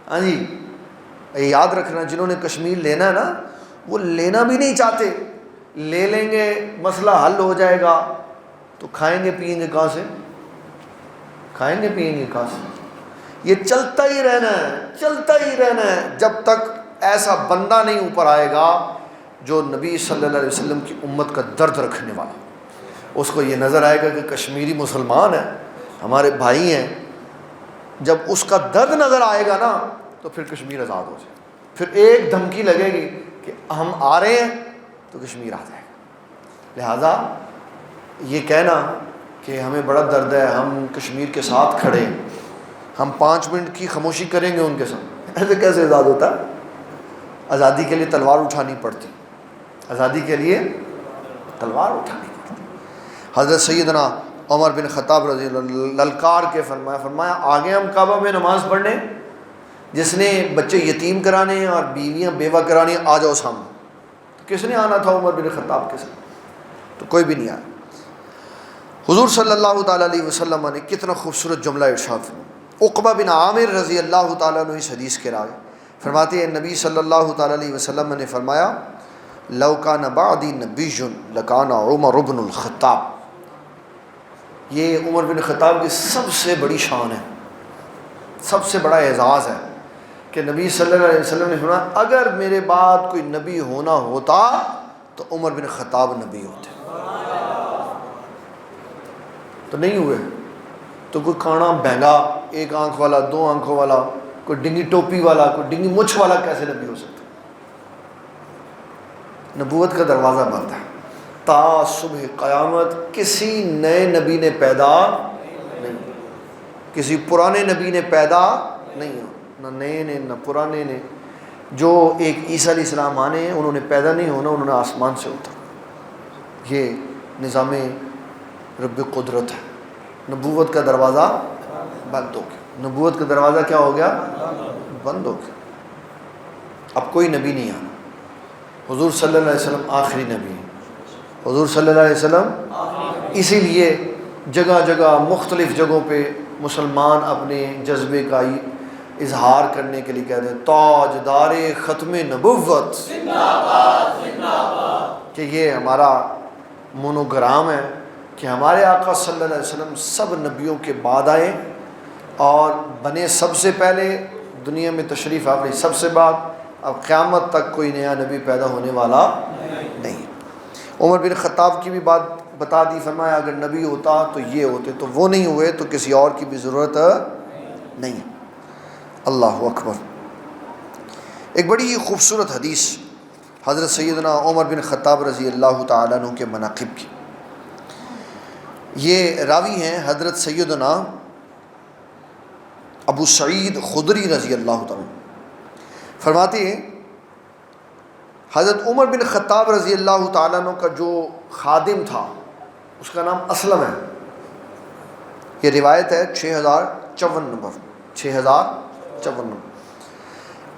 ہاں جی، یاد رکھنا، جنہوں نے کشمیر لینا ہے نا وہ لینا بھی نہیں چاہتے، لے لیں گے مسئلہ حل ہو جائے گا، تو کھائیں گے پئیں گے کہاں سے؟ کھائیں گے پئیں گے کہاں سے؟ یہ چلتا ہی رہنا ہے، چلتا ہی رہنا ہے، جب تک ایسا بندہ نہیں اوپر آئے گا جو نبی صلی اللہ علیہ وسلم کی امت کا درد رکھنے والا۔ اس کو یہ نظر آئے گا کہ کشمیری مسلمان ہیں، ہمارے بھائی ہیں، جب اس کا درد نظر آئے گا نا تو پھر کشمیر آزاد ہو جائے، پھر ایک دھمکی لگے گی کہ ہم آ رہے ہیں تو کشمیر آ جائے گا۔ لہٰذا یہ کہنا کہ ہمیں بڑا درد ہے، ہم کشمیر کے ساتھ کھڑے ہیں، ہم 5 منٹ کی خاموشی کریں گے ان کے ساتھ، ایسے کیسے آزاد ہوتا ہے؟ آزادی کے لیے تلوار اٹھانی پڑتی، آزادی کے لیے تلوار اٹھانی پڑتی۔ حضرت سیدنا عمر بن خطاب رضی اللہ للکار کے فرمایا آگے ہم کعبہ میں نماز پڑھنے، جس نے بچے یتیم کرانے ہیں اور بیویاں بیوہ کرانی ہیں، آ جاؤ سامنے۔ کس نے آنا تھا عمر بن خطاب کے ساتھ؟ تو کوئی بھی نہیں آیا۔ حضور صلی اللہ تعالیٰ علیہ وسلم نے کتنا خوبصورت جملہ ارشاد فرمایا۔ عقبہ بن عامر رضی اللہ تعالیٰ عنہ اس حدیث کے راوی فرماتے ہیں نبی صلی اللہ تعالیٰ علیہ وسلم نے فرمایا لو کان بعدی نبی لکان عمر بن الخطاب۔ یہ عمر بن خطاب کی سب سے بڑی شان ہے، سب سے بڑا اعزاز ہے کہ نبی صلی اللہ علیہ وسلم نے فرمایا اگر میرے بعد کوئی نبی ہونا ہوتا تو عمر بن خطاب نبی ہوتے، تو نہیں ہوئے۔ تو کوئی کانا بہنگا، ایک آنکھ والا، دو آنکھوں والا، کوئی ڈنگی ٹوپی والا، کوئی ڈنگی مچھ والا کیسے نبی ہو سکتا؟ نبوت کا دروازہ بند ہے، تا صبح قیامت کسی نئے نبی نے پیدا نہیں، کسی پرانے نبی نے پیدا نہیں ہو، نہ نئے نے نہ پرانے نے۔ جو ایک عیسیٰ علیہ السلام آنے ہیں انہوں نے پیدا نہیں ہونا، انہوں نے آسمان سے اترا۔ یہ نظام رب قدرت ہے۔ نبوت کا دروازہ بند ہو گیا، نبوت کا دروازہ کیا ہو گیا؟ بند ہو گیا۔ اب کوئی نبی نہیں آنا، حضور صلی اللہ علیہ وسلم آخری نبی ہیں، حضور صلی اللہ علیہ وسلم۔ اسی لیے جگہ جگہ مختلف جگہوں پہ مسلمان اپنے جذبے کا اظہار کرنے کے لیے کہتے ہیں تاجدار ختم نبوت، کہ یہ ہمارا مونوگرام ہے کہ ہمارے آقا صلی اللہ علیہ وسلم سب نبیوں کے بعد آئے اور بنے سب سے پہلے، دنیا میں تشریف آوری سب سے بعد، اب قیامت تک کوئی نیا نبی پیدا ہونے والا نہیں۔ عمر بن خطاب کی بھی بات بتا دی، فرمایا اگر نبی ہوتا تو یہ ہوتے، تو وہ نہیں ہوئے تو کسی اور کی بھی ضرورت نہیں۔ اللہ اکبر۔ ایک بڑی ہی خوبصورت حدیث حضرت سیدنا عمر بن خطاب رضی اللہ تعالیٰ عنہ کے مناقب کی۔ یہ راوی ہیں حضرت سیدنا ابو سعید خدری رضی اللہ تعالیٰ عنہ۔ فرماتے ہیں حضرت عمر بن خطاب رضی اللہ تعالیٰ عنہ کا جو خادم تھا اس کا نام اسلم ہے۔ یہ روایت ہے 6054 نمبر، 6054 نمبر،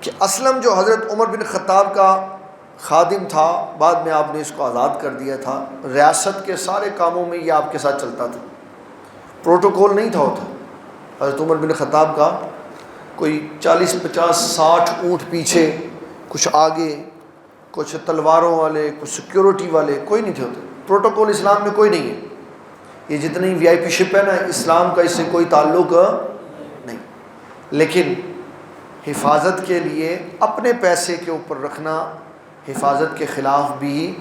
کہ اسلم جو حضرت عمر بن خطاب کا خادم تھا، بعد میں آپ نے اس کو آزاد کر دیا تھا۔ ریاست کے سارے کاموں میں یہ آپ کے ساتھ چلتا تھا، پروٹوکول نہیں تھا ہوتا۔ حضرت عمر بن خطاب کا کوئی 40 50 60 اونٹ پیچھے، کچھ آگے، کچھ تلواروں والے، کچھ سیکیورٹی والے، کوئی نہیں تھے ہوتے۔ پروٹوکول اسلام میں کوئی نہیں ہے۔ یہ جتنی وی آئی پی شپ ہے نا، اسلام کا اس سے کوئی تعلق نہیں۔ لیکن حفاظت کے لیے اپنے پیسے کے اوپر رکھنا حفاظت کے خلاف بھی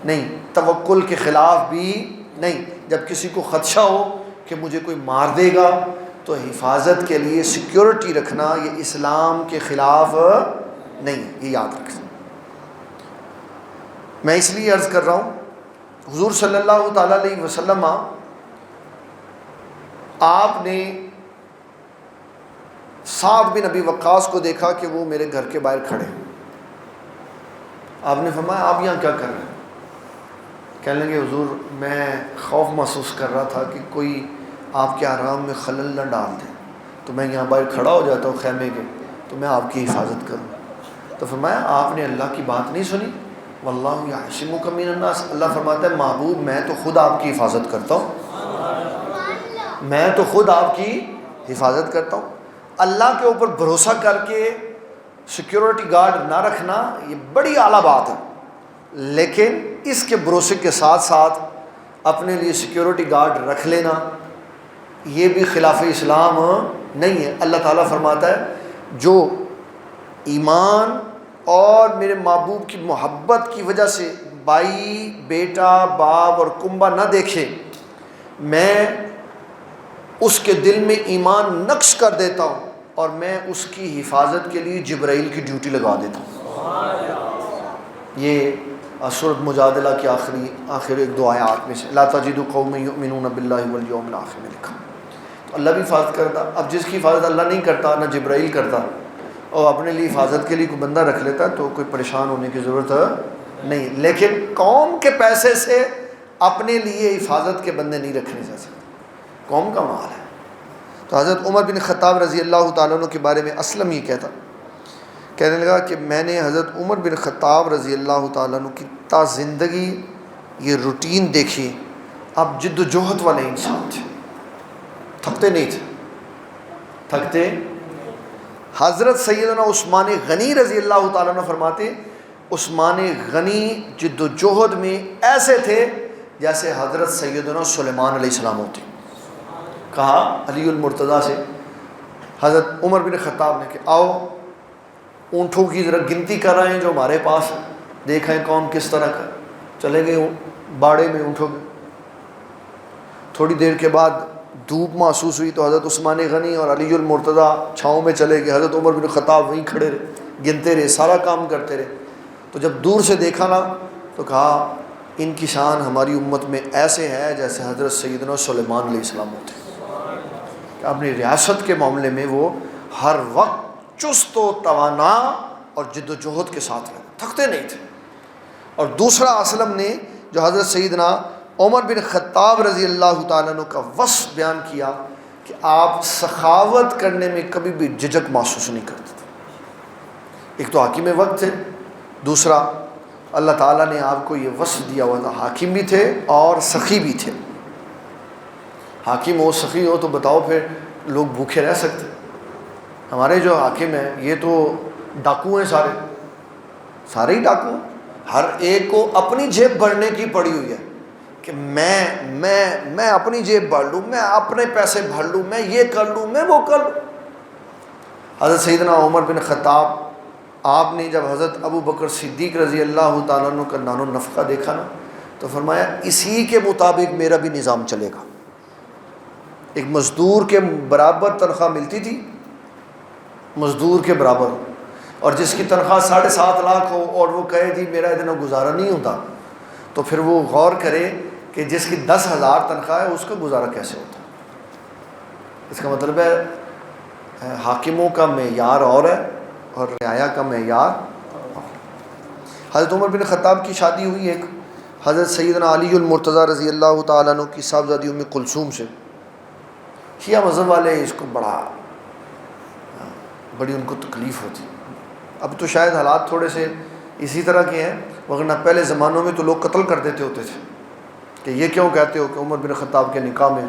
نہیں، توکل کے خلاف بھی نہیں۔ جب کسی کو خدشہ ہو کہ مجھے کوئی مار دے گا تو حفاظت کے لیے سیکیورٹی رکھنا یہ اسلام کے خلاف نہیں، یہ یاد رکھیں۔ میں اس لیے عرض کر رہا ہوں، حضور صلی اللہ تعالیٰ علیہ وسلم آپ نے سعد بن ابی وقاص کو دیکھا کہ وہ میرے گھر کے باہر کھڑے ہیں۔ آپ نے فرمایا آپ یہاں کیا کر رہے ہیں؟ کہنے لگے حضور میں خوف محسوس کر رہا تھا کہ کوئی آپ کے آرام میں خلل نہ ڈال دے، تو میں یہاں باہر کھڑا ہو جاتا ہوں خیمے کے، تو میں آپ کی حفاظت کروں۔ تو فرمایا آپ نے اللہ کی بات نہیں سنی؟ واللہ یعصمک من الناس، اللہ فرماتا ہے محبوب میں تو خود آپ کی حفاظت کرتا ہوں، میں تو خود آپ کی حفاظت کرتا ہوں۔ اللہ کے اوپر بھروسہ کر کے سیکیورٹی گارڈ نہ رکھنا یہ بڑی اعلیٰ بات ہے، لیکن اس کے بھروسے کے ساتھ ساتھ اپنے لیے سیکیورٹی گارڈ رکھ لینا یہ بھی خلاف اسلام نہیں ہے۔ اللہ تعالیٰ فرماتا ہے جو ایمان اور میرے محبوب کی محبت کی وجہ سے بھائی، بیٹا، باپ اور کنبہ نہ دیکھے، میں اس کے دل میں ایمان نقش کر دیتا ہوں اور میں اس کی حفاظت کے لیے جبرائیل کی ڈیوٹی لگا دیتا ہوں۔ یہ سورۃ مجادلہ کی آخر ایک دو آیات میں سے لا تجد قوما یؤمنون باللہ والیوم الآخر میں لکھا۔ تو اللہ بھی حفاظت کرتا، اب جس کی حفاظت اللہ نہیں کرتا، نہ جبرائیل کرتا، اور اپنے لیے حفاظت کے لیے کوئی بندہ رکھ لیتا تو کوئی پریشان ہونے کی ضرورت نہیں۔ لیکن قوم کے پیسے سے اپنے لیے حفاظت کے بندے نہیں رکھنے جا سکتے، قوم کا مال ہے۔ تو حضرت عمر بن خطاب رضی اللہ تعالیٰ عنہ کے بارے میں اسلم یہ کہنے لگا کہ میں نے حضرت عمر بن خطاب رضی اللہ تعالیٰ عنہ کی تا زندگی یہ روٹین دیکھی، آپ جد و جہد والے انسان تھے، تھکتے نہیں تھے، تھکتے۔ حضرت سیدنا عثمان غنی رضی اللہ تعالیٰ عنہ فرماتے عثمان غنی جد و جہد میں ایسے تھے جیسے حضرت سیدنا سلیمان علیہ السلام ہوتے۔ کہا علی المرتضیٰ سے حضرت عمر بن خطاب نے کہ آؤ اونٹوں کی ذرا گنتی کر رہے ہیں جو ہمارے پاس ہے، دیکھیں کون کس طرح کا۔ چلے گئے باڑے میں اونٹوں کے، تھوڑی دیر کے بعد دھوپ محسوس ہوئی تو حضرت عثمان غنی اور علی المرتضیٰ چھاؤں میں چلے گئے، حضرت عمر بن خطاب وہیں کھڑے رہے، گنتے رہے، سارا کام کرتے رہے۔ تو جب دور سے دیکھا نا تو کہا ان کی شان ہماری امت میں ایسے ہے جیسے حضرت سیدنا سلیمان علیہ السلام ہوتے ہیں، کہ اپنی ریاست کے معاملے میں وہ ہر وقت چست و توانا اور جد و جہد کے ساتھ رہے، تھکتے نہیں تھے۔ اور دوسرا اسلم نے جو حضرت سیدنا عمر بن خطاب رضی اللہ تعالیٰ عنہ کا وصف بیان کیا کہ آپ سخاوت کرنے میں کبھی بھی جھجک محسوس نہیں کرتے تھے۔ ایک تو حاکم وقت تھے، دوسرا اللہ تعالیٰ نے آپ کو یہ وصف دیا ہوا تھا، حاکم بھی تھے اور سخی بھی تھے۔ حاکم ہو سخی ہو تو بتاؤ پھر لوگ بھوکے رہ سکتے؟ ہمارے جو حاکم ہیں یہ تو ڈاکو ہیں، سارے ہی ڈاکو ہیں، ہر ایک کو اپنی جیب بھرنے کی پڑی ہوئی ہے کہ میں اپنی جیب بھر لوں، میں اپنے پیسے بھر لوں، میں یہ کر لوں، میں وہ کر لوں۔ حضرت سیدنا عمر بن خطاب آپ نے جب حضرت ابو بکر صدیق رضی اللہ تعالیٰ عنہ کا نان و نفقہ دیکھا نا تو فرمایا اسی کے مطابق میرا بھی نظام چلے گا۔ ایک مزدور کے برابر تنخواہ ملتی تھی، مزدور کے برابر، اور جس کی تنخواہ 7.5 لاکھ ہو اور وہ کہے جی میرا اتنا گزارا نہیں ہوتا، تو پھر وہ غور کرے کہ جس کی 10,000 تنخواہ ہے اس کا گزارا کیسے ہوتا۔ اس کا مطلب ہے حاکموں کا معیار اور ہے اور رعایا کا معیار اور۔ حضرت عمر بن خطاب کی شادی ہوئی ایک حضرت سیدنا علی المرتضیٰ رضی اللہ تعالیٰ عنہ کی صاحبزادی ام کلثوم سے۔ شیعہ مذہب والے اس کو بڑی ان کو تکلیف ہوتی۔ اب تو شاید حالات تھوڑے سے اسی طرح کے ہیں، ورنہ پہلے زمانوں میں تو لوگ قتل کر دیتے ہوتے تھے کہ یہ کیوں کہتے ہو کہ عمر بن خطاب کے نکاح میں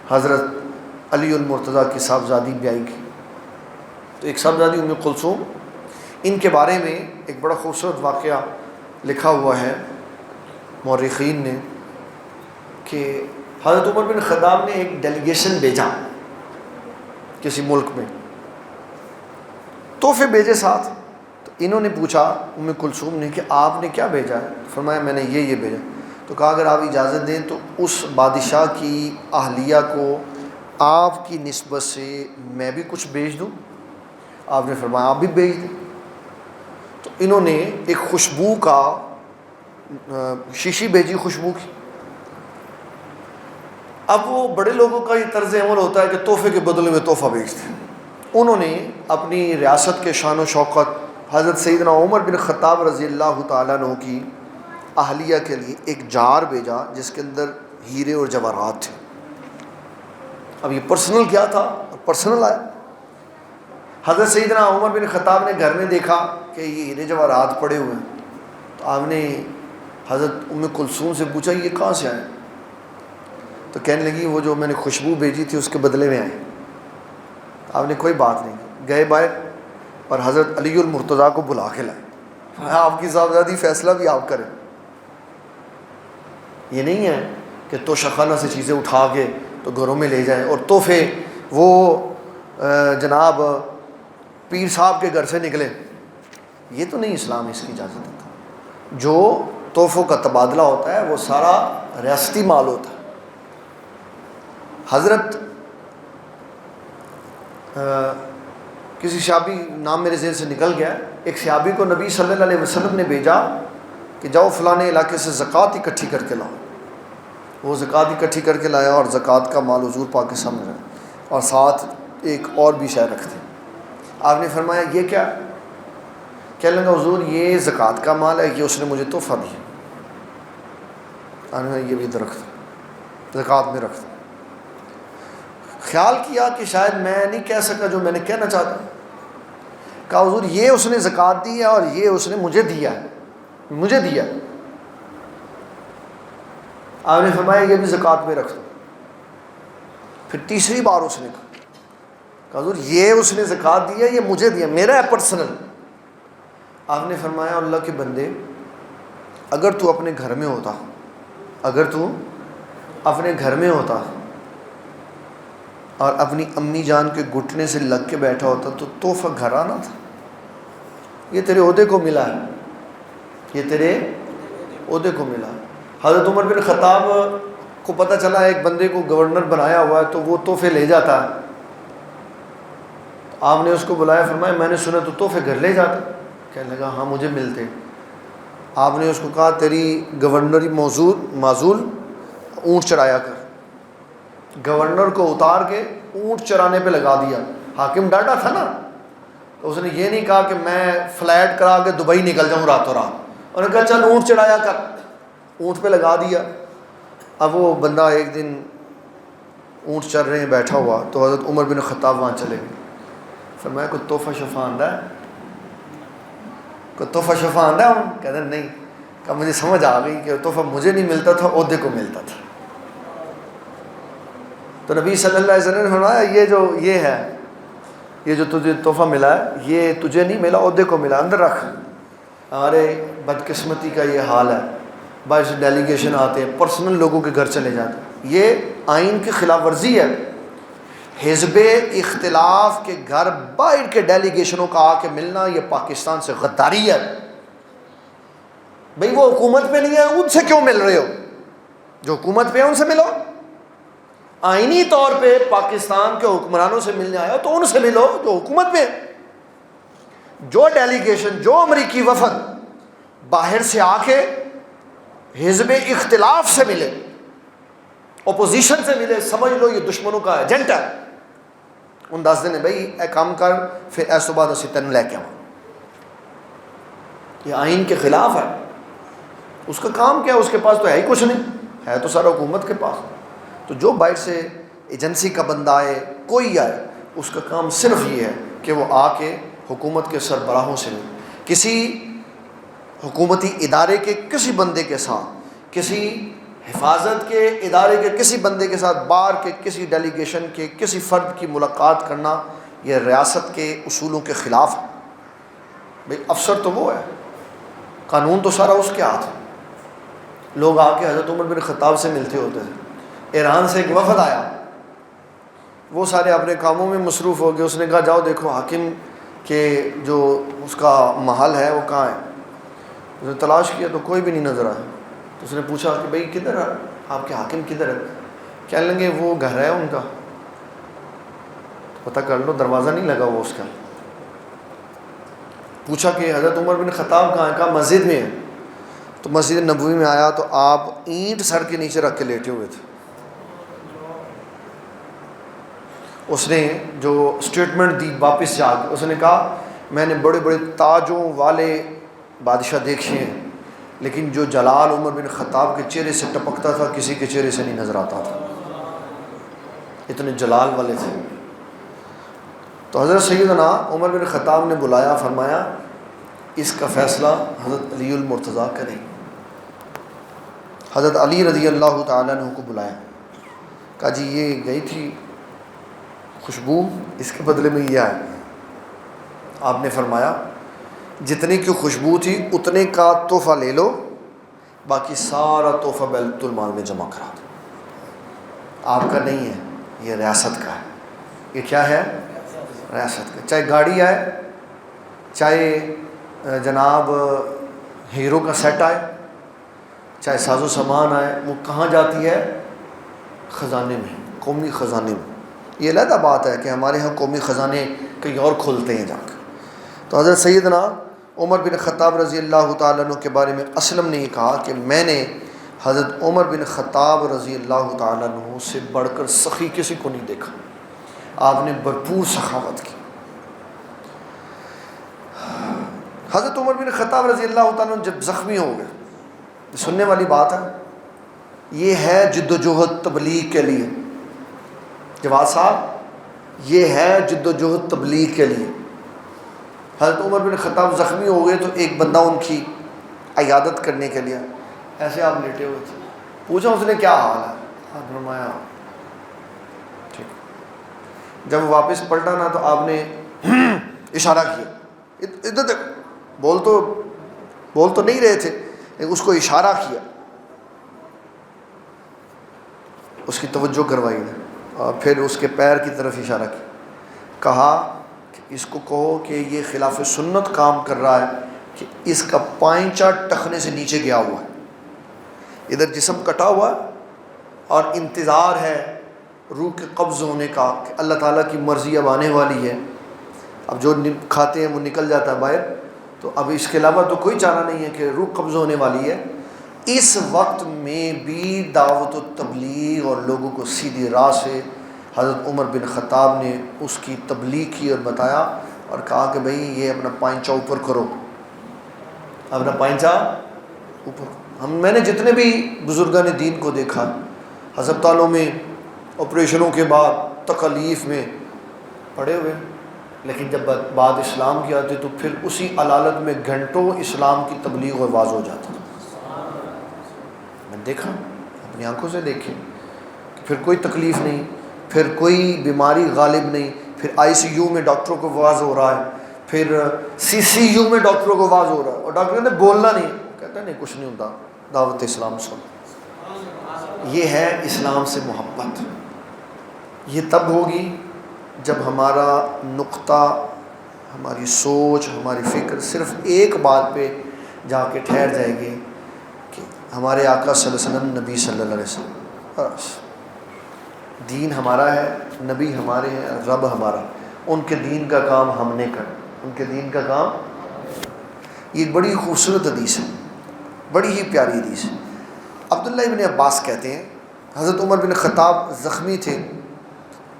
حضرت علی المرتضیٰ کی صاحبزادی بیائی کی۔ تو ایک صاحبزادی ام کلثوم، ان کے بارے میں ایک بڑا خوبصورت واقعہ لکھا ہوا ہے مورخین نے کہ حضرت عمر بن خطاب نے ایک ڈیلیگیشن بھیجا کسی ملک میں، تحفے بھیجے ساتھ۔ تو انہوں نے پوچھا ام کلثوم نے کہ آپ نے کیا بھیجا ہے؟ فرمایا میں نے یہ بھیجا۔ تو کہا اگر آپ اجازت دیں تو اس بادشاہ کی اہلیہ کو آپ کی نسبت سے میں بھی کچھ بھیج دوں؟ آپ نے فرمایا آپ بھی بھیج دیں۔ تو انہوں نے ایک خوشبو کا شیشی بھیجی خوشبو کی۔ اب وہ بڑے لوگوں کا یہ طرز عمل ہوتا ہے کہ تحفے کے بدلے میں تحفہ بھیجتے ہیں۔ انہوں نے اپنی ریاست کے شان و شوکت حضرت سیدنا عمر بن خطاب رضی اللہ تعالیٰ عنہ کی اہلیہ کے لیے ایک جار بھیجا جس کے اندر ہیرے اور جواہرات تھے۔ اب یہ پرسنل کیا تھا، پرسنل آیا۔ حضرت سیدنا عمر بن خطاب نے گھر میں دیکھا کہ یہ ہیرے جواہرات پڑے ہوئے ہیں، تو آپ نے حضرت ام کلثوم سے پوچھا یہ کہاں سے آئے؟ تو کہنے لگی وہ جو میں نے خوشبو بھیجی تھی اس کے بدلے میں آئے۔ آپ نے کوئی بات نہیں کی، گئے باہر اور حضرت علی المرتضیٰ کو بلا کے لائے، آپ کی صاحبزادی فیصلہ بھی آپ کریں۔ یہ نہیں ہے کہ تو شخانہ سے چیزیں اٹھا کے تو گھروں میں لے جائیں، اور تحفے وہ جناب پیر صاحب کے گھر سے نکلے، یہ تو نہیں اسلام اس کی اجازت دیتا۔ جو تحفوں کا تبادلہ ہوتا ہے وہ سارا ریاستی مال ہوتا ہے۔ حضرت کسی صحابی، نام میرے ذہن سے نکل گیا، ایک صحابی کو نبی صلی اللہ علیہ وسلم نے بھیجا کہ جاؤ فلانے علاقے سے زکوٰۃ اکٹھی کر کے لاؤ۔ وہ زکوٰۃ اکٹھی کر کے لایا اور زکوٰۃ کا مال حضور پاک کے سامنے رکھا اور ساتھ ایک اور بھی شے رکھتے۔ آپ نے فرمایا یہ کیا؟ کہنے لگا حضور یہ زکوٰۃ کا مال ہے، یہ اس نے مجھے تحفہ دیا۔ یہ بھی درخت زکوٰۃ میں رکھتا. خیال کیا کہ شاید میں نہیں کہہ سکا جو میں نے کہنا چاہتا. کہا حضور یہ اس نے زکوٰۃ دی ہے اور یہ اس نے مجھے دیا ہے, مجھے دیا. آپ نے فرمایا یہ بھی زکوٰۃ میں رکھ دو. پھر تیسری بار اس نے کہا حضور یہ اس نے زکوٰۃ دی ہے, یہ مجھے دیا, میرا ہے پرسنل. آپ نے فرمایا اللہ کے بندے, اگر تو اپنے گھر میں ہوتا, اگر تو اپنے گھر میں ہوتا اور اپنی امی جان کے گھٹنے سے لگ کے بیٹھا ہوتا تو تحفہ گھر آنا تھا. یہ تیرے عہدے کو ملا ہے, یہ تیرے عہدے کو ملا. حضرت عمر بن خطاب کو پتہ چلا ایک بندے کو گورنر بنایا ہوا ہے تو وہ تحفے لے جاتا ہے. آپ نے اس کو بلایا, فرمایا میں نے سنا تو تحفے گھر لے جاتا. کہنے لگا ہاں مجھے ملتے. آپ نے اس کو کہا تیری گورنری معزول اونٹ چرایا کر. گورنر کو اتار کے اونٹ چرانے پہ لگا دیا. حاکم ڈانٹا تھا نا, تو اس نے یہ نہیں کہا کہ میں فلائٹ کرا کے دبئی نکل جاؤں راتوں رات. انہوں نے کہا چل اونٹ چڑھایا کر, اونٹ پہ لگا دیا. اب وہ بندہ ایک دن اونٹ چر رہے ہیں بیٹھا ہوا, تو حضرت عمر بن خطاب وہاں چلے گئے. فرمایا کوئی تحفہ شفا آندا ہے, کوئی تحفہ شفا آندا ہے؟ کہتے ہیں نہیں. کہا مجھے سمجھ آ گئی کہ تحفہ مجھے نہیں ملتا تھا, عہدے کو ملتا تھا. تو نبی صلی اللہ علیہ وسلم نے فرمایا یہ جو تجھے تحفہ ملا ہے یہ تجھے نہیں ملا, عہدے کو ملا, اندر رکھ. ہمارے بدقسمتی کا یہ حال ہے, باہر سے ڈیلیگیشن آتے ہیں, پرسنل لوگوں کے گھر چلے جاتے ہیں. یہ آئین کی خلاف ورزی ہے. حزب اختلاف کے گھر باہر کے ڈیلیگیشنوں کا آ کے ملنا یہ پاکستان سے غداری ہے. بھئی وہ حکومت پہ نہیں ہے, ان سے کیوں مل رہے ہو؟ جو حکومت پہ ہے ان سے ملو. آئینی طور پہ پاکستان کے حکمرانوں سے ملنے آیا تو ان سے ملو جو حکومت میں. جو ڈیلیگیشن, جو امریکی وفد باہر سے آ کے حزب اختلاف سے ملے, اپوزیشن سے ملے, سمجھ لو یہ دشمنوں کا ایجنٹ ہے. ان دس دن بھائی اے کام کر, پھر اس تو بعد اسی تینوں لے کے آؤں. یہ آئین کے خلاف ہے. اس کا کام کیا ہے؟ اس کے پاس تو ہے ہی کچھ نہیں, ہے تو سارا حکومت کے پاس. تو جو باہر سے ایجنسی کا بندہ آئے, کوئی آئے, اس کا کام صرف یہ ہے کہ وہ آ کے حکومت کے سربراہوں سے ملے. کسی حکومتی ادارے کے کسی بندے کے ساتھ, کسی حفاظت کے ادارے کے کسی بندے کے ساتھ, بار کے کسی ڈیلیگیشن کے کسی فرد کی ملاقات کرنا یہ ریاست کے اصولوں کے خلاف ہے. بھئی افسر تو وہ ہے, قانون تو سارا اس کے ہاتھ ہے. لوگ آ کے حضرت عمر بن خطاب سے ملتے ہوتے تھے. ایران سے ایک وفد آیا, وہ سارے اپنے کاموں میں مصروف ہو گئے. اس نے کہا جاؤ دیکھو حاکم کے جو اس کا محل ہے وہ کہاں ہے. اس نے تلاش کیا تو کوئی بھی نہیں نظر آیا. تو اس نے پوچھا کہ بھئی کدھر ہے آپ کے حاکم, کدھر ہے؟ کہنے لگے وہ گھر ہے ان کا, پتہ کر لو, دروازہ نہیں لگا وہ اس کا. پوچھا کہ حضرت عمر بن خطاب کہاں ہے؟ کہا مسجد میں ہے. تو مسجد نبوی میں آیا تو آپ اینٹ سر کے نیچے رکھ کے لیٹے ہوئے تھے. اس نے جو اسٹیٹمنٹ دی واپس جا کے, اس نے کہا میں نے بڑے بڑے تاجوں والے بادشاہ دیکھے ہیں, لیکن جو جلال عمر بن خطاب کے چہرے سے ٹپکتا تھا کسی کے چہرے سے نہیں نظر آتا تھا. اتنے جلال والے تھے. تو حضرت سیدنا عمر بن خطاب نے بلایا, فرمایا اس کا فیصلہ حضرت علی المرتضیٰ کریں. حضرت علی رضی اللہ تعالیٰ عنہ کو بلایا, کہا جی یہ گئی تھی خوشبو, اس کے بدلے میں یہ ہے. آپ نے فرمایا جتنے کی خوشبو تھی اتنے کا تحفہ لے لو, باقی سارا تحفہ بیت المال میں جمع کرا دو. آپ کا نہیں ہے, یہ ریاست کا ہے. یہ کیا ہے؟ ریاست کا. چاہے گاڑی آئے, چاہے جناب ہیرو کا سیٹ آئے, چاہے ساز و سامان آئے, وہ کہاں جاتی ہے؟ خزانے میں, قومی خزانے میں. یہ علیحدہ بات ہے کہ ہمارے ہاں قومی خزانے کہیں اور کھولتے ہیں جا کے. تو حضرت سیدنا عمر بن خطاب رضی اللہ تعالیٰ عنہ کے بارے میں اسلم نے یہ کہا کہ میں نے حضرت عمر بن خطاب رضی اللہ تعالیٰ عنہ سے بڑھ کر سخی کسی کو نہیں دیکھا. آپ نے بھرپور سخاوت کی. حضرت عمر بن خطاب رضی اللہ تعالیٰ عنہ جب زخمی ہو گئے, سننے والی بات ہے, یہ ہے جد و جہد تبلیغ کے لیے. جواد صاحب یہ ہے جد و جہد تبلیغ کے لیے. حضرت عمر بن خطاب زخمی ہو گئے تو ایک بندہ ان کی عیادت کرنے کے لیے ایسے آپ لیٹے ہوئے تھے. پوچھا اس نے کیا حال ہے؟ آپ فرمایا ٹھیک. جب واپس پلٹا نا تو آپ نے اشارہ کیا ادھر تک. بول تو نہیں رہے تھے لیکن اس کو اشارہ کیا, اس کی توجہ کروائی نے, اور پھر اس کے پیر کی طرف اشارہ کیا. کہا کہ اس کو کہو کہ یہ خلاف سنت کام کر رہا ہے کہ اس کا پائنچا ٹخنے سے نیچے گیا ہوا ہے, ادھر جسم کٹا ہوا ہے اور انتظار ہے روح کے قبض ہونے کا کہ اللہ تعالیٰ کی مرضی اب آنے والی ہے. اب جو کھاتے ہیں وہ نکل جاتا ہے باہر, تو اب اس کے علاوہ تو کوئی چارہ نہیں ہے کہ روح قبض ہونے والی ہے. اس وقت میں بھی دعوت و تبلیغ اور لوگوں کو سیدھی راہ سے حضرت عمر بن خطاب نے اس کی تبلیغ کی اور بتایا اور کہا کہ بھئی یہ اپنا پائنچا اوپر کرو, اپنا پائنچا اوپر. میں نے جتنے بھی بزرگان دین کو دیکھا ہسپتالوں میں آپریشنوں کے بعد تکلیف میں پڑے ہوئے, لیکن جب بات اسلام کی آتی تو پھر اسی علالت میں گھنٹوں اسلام کی تبلیغ و واضح ہو جاتا. میں دیکھا, اپنی آنکھوں سے دیکھے, پھر کوئی تکلیف نہیں, پھر کوئی بیماری غالب نہیں, پھر آئی سی یو میں ڈاکٹروں کو واضح ہو رہا ہے, پھر سی سی یو میں ڈاکٹروں کو واضح ہو رہا ہے, اور ڈاکٹر نے بولنا نہیں, کہتا نہیں کچھ نہیں ہوتا, دعوت اسلام سن. یہ ہے اسلام سے محبت. یہ تب ہوگی جب ہمارا نقطہ, ہماری سوچ, ہماری فکر صرف ایک بات پہ جا کے ٹھہر جائے گی کہ ہمارے آقا صلی اللہ علیہ وسلم, نبی صلی اللہ علیہ وسلم, بس دین ہمارا ہے, نبی ہمارے ہیں, رب ہمارا, ان کے دین کا کام ہم نے کرنا, ان کے دین کا کام. یہ بڑی خوبصورت حدیث ہے, بڑی ہی پیاری حدیث ہے. عبداللہ ابن عباس کہتے ہیں حضرت عمر بن خطاب زخمی تھے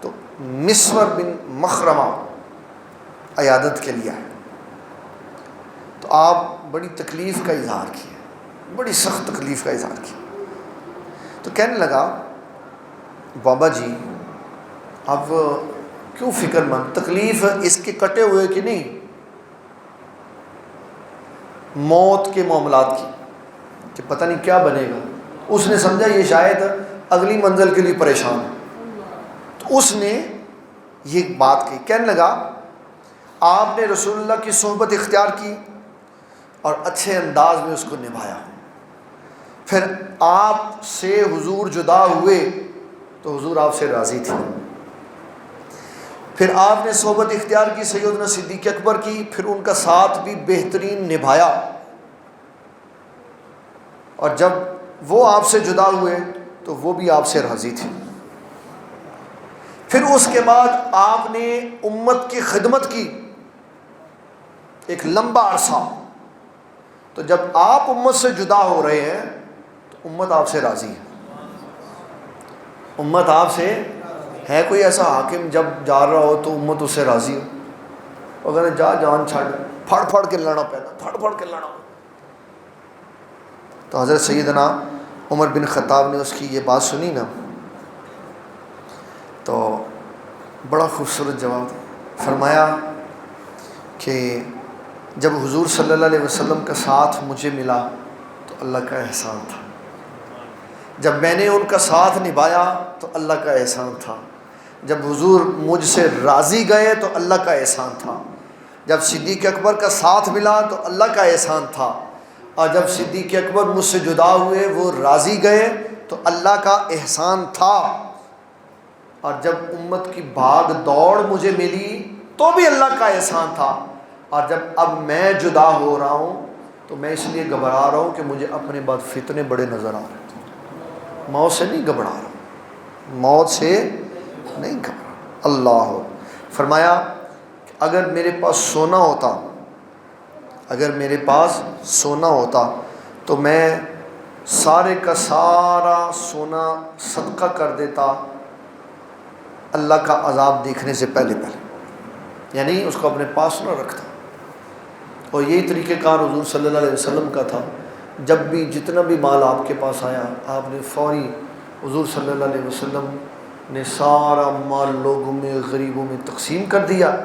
تو مسور بن مخرمہ عیادت کے لیے آئے, تو آپ بڑی تکلیف کا اظہار کیا, بڑی سخت تکلیف کا اظہار کیا. تو کہنے لگا بابا جی اب کیوں فکر مند, تکلیف اس کے کٹے ہوئے کہ نہیں, موت کے معاملات کی کہ پتہ نہیں کیا بنے گا. اس نے سمجھا یہ شاید اگلی منزل کے لیے پریشان ہے, تو اس نے یہ بات کی. کہنے لگا آپ نے رسول اللہ کی صحبت اختیار کی اور اچھے انداز میں اس کو نبھایا, پھر آپ سے حضور جدا ہوئے تو حضور آپ سے راضی تھے, پھر آپ نے صحبت اختیار کی سیدنا صدیق اکبر کی, پھر ان کا ساتھ بھی بہترین نبھایا, اور جب وہ آپ سے جدا ہوئے تو وہ بھی آپ سے راضی تھے. پھر اس کے بعد آپ نے امت کی خدمت کی ایک لمبا عرصہ, تو جب آپ امت سے جدا ہو رہے ہیں تو امت آپ سے راضی ہے. امت آپ سے ہے, کوئی ایسا حاکم جب جا رہا ہو تو امت اس سے راضی ہو, اگر جا جان چھڑ, پھڑ پھڑ کے لڑنا پیدا, پھڑ پھڑ کے لڑنا. تو حضرت سیدنا عمر بن خطاب نے اس کی یہ بات سنی نا, تو بڑا خوبصورت جواب فرمایا کہ جب حضور صلی اللہ علیہ وسلم کا ساتھ مجھے ملا تو اللہ کا احسان تھا, جب میں نے ان کا ساتھ نبھایا تو اللہ کا احسان تھا, جب حضور مجھ سے راضی گئے تو اللہ کا احسان تھا, جب صدیق اکبر کا ساتھ ملا تو اللہ کا احسان تھا, اور جب صدیق اکبر مجھ سے جدا ہوئے وہ راضی گئے تو اللہ کا احسان تھا, اور جب امت کی بھاگ دوڑ مجھے ملی تو بھی اللہ کا احسان تھا, اور جب اب میں جدا ہو رہا ہوں تو میں اس لیے گھبرا رہا ہوں کہ مجھے اپنے بعد فتنے بڑے نظر آ رہے ہیں. موت سے نہیں گھبرا رہا, موت سے نہیں گھبرا. اللہ فرمایا کہ اگر میرے پاس سونا ہوتا, اگر میرے پاس سونا ہوتا تو میں سارے کا سارا سونا صدقہ کر دیتا اللہ کا عذاب دیکھنے سے پہلے, یعنی اس کو اپنے پاس نہ رکھتا. اور یہی طریقہ کار حضور صلی اللہ علیہ وسلم کا تھا جب بھی جتنا بھی مال آپ کے پاس آیا آپ نے فوری حضور صلی اللہ علیہ وسلم نے سارا مال لوگوں میں غریبوں میں تقسیم کر دیا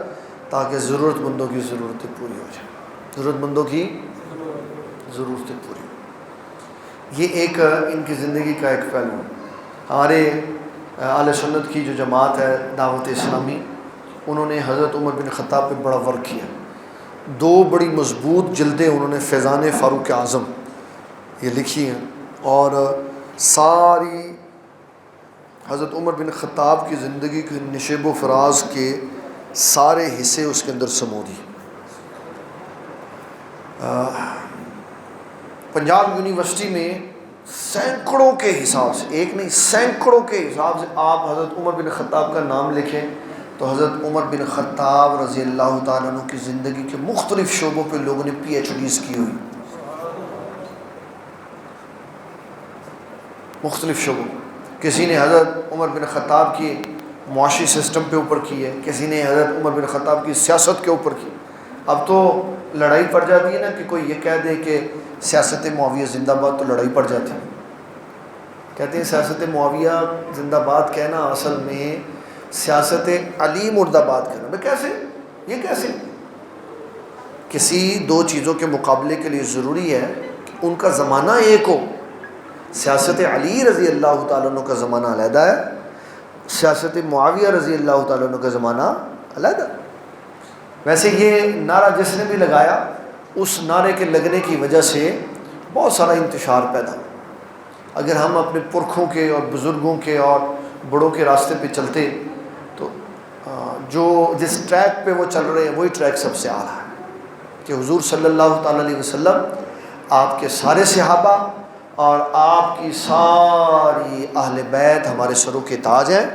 تاکہ ضرورت مندوں کی ضرورتیں پوری ہو جائیں، ضرورت مندوں کی ضرورتیں پوری ہو۔ یہ ایک ان کی زندگی کا ایک پہلو ہے۔ ہمارے اہل سنت کی جو جماعت ہے دعوت اسلامی، انہوں نے حضرت عمر بن خطاب پہ بڑا ورک کیا، 2 بڑی مضبوط جلدیں انہوں نے فیضان فاروق اعظم یہ لکھی ہیں، اور ساری حضرت عمر بن خطاب کی زندگی کے نشیب و فراز کے سارے حصے اس کے اندر سمو دی۔ پنجاب یونیورسٹی میں سینکڑوں کے حساب سے، ایک نہیں سینکڑوں کے حساب سے آپ حضرت عمر بن خطاب کا نام لکھیں تو حضرت عمر بن خطاب رضی اللہ تعالیٰ عنہ کی زندگی کے مختلف شعبوں پہ لوگوں نے پی ایچ ڈیز کی ہوئی، مختلف شعبوں۔ کسی نے حضرت عمر بن خطاب کی معاشی سسٹم پہ اوپر کی ہے، کسی نے حضرت عمر بن خطاب کی سیاست کے اوپر کی۔ اب تو لڑائی پڑ جاتی ہے نا کہ کوئی یہ کہہ دے کہ سیاست معاویہ زندہ باد، تو لڑائی پڑ جاتی ہے۔ کہتے ہیں سیاست معاویہ زندہ باد کہنا اصل میں سیاست علی مرد آباد کہنا۔ بھئی کیسے؟ یہ کیسے؟ کسی 2 چیزوں کے مقابلے کے لیے ضروری ہے کہ ان کا زمانہ ایک ہو۔ سیاست علی رضی اللہ تعالیٰ عنہ کا زمانہ علیحدہ ہے، سیاست معاویہ رضی اللہ تعالیٰ عنہ کا زمانہ علیحدہ۔ ویسے یہ نعرہ جس نے بھی لگایا، اس نعرے کے لگنے کی وجہ سے بہت سارا انتشار پیدا ہوا۔ اگر ہم اپنے پرکھوں کے اور بزرگوں کے اور بڑوں کے راستے پہ چلتے تو جو جس ٹریک پہ وہ چل رہے ہیں وہی ٹریک سب سے اعلیٰ ہے کہ حضور صلی اللہ تعالیٰ علیہ وسلم، آپ کے سارے صحابہ اور آپ کی ساری اہل بیت ہمارے سروں کے تاج ہیں۔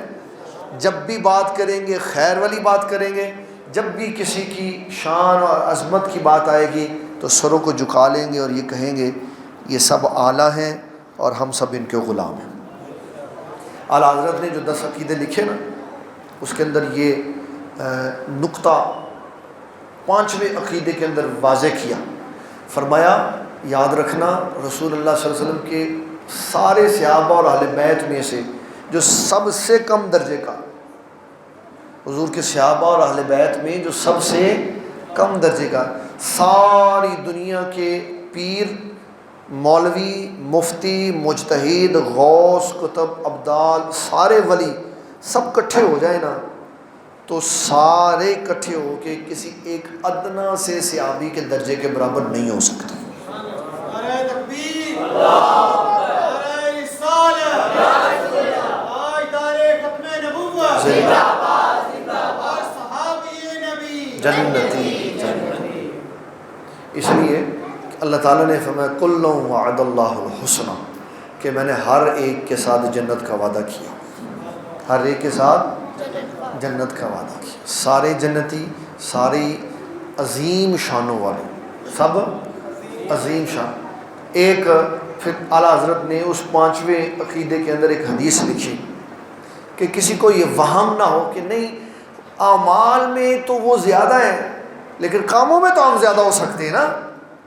جب بھی بات کریں گے خیر والی بات کریں گے، جب بھی کسی کی شان اور عظمت کی بات آئے گی تو سروں کو جھکا لیں گے اور یہ کہیں گے یہ سب اعلیٰ ہیں اور ہم سب ان کے غلام ہیں۔ اعلیٰ حضرت نے جو 10 عقیدے لکھے نا، اس کے اندر یہ نقطہ 5ویں عقیدے کے اندر واضح کیا، فرمایا یاد رکھنا رسول اللہ صلی اللہ علیہ وسلم کے سارے صحابہ اور اہل بیت میں سے جو سب سے کم درجے کا، حضور کے صحابہ اور اہل بیت میں جو سب سے کم درجے کا، ساری دنیا کے پیر، مولوی، مفتی، مجتہد، غوث، کتب، ابدال، سارے ولی سب کٹھے ہو جائیں نا تو سارے کٹھے ہو کے کسی ایک ادنا سے صحابی کے درجے کے برابر نہیں ہو سکتے۔ جنتی اس لیے اللہ تعالیٰ نے فرمایا کل وعد اللہ الحسنہ، کہ میں نے ہر ایک کے ساتھ جنت کا وعدہ کیا، ہر ایک کے ساتھ جنت کا وعدہ کیا۔ سارے جنتی، ساری عظیم شانوں والے، سب عظیم شان۔ ایک پھر اعلیٰ حضرت نے اس 5ویں عقیدے کے اندر ایک حدیث لکھی کہ کسی کو یہ وہم نہ ہو کہ نہیں اعمال میں تو وہ زیادہ ہیں لیکن کاموں میں تو ہم زیادہ ہو سکتے ہیں نا۔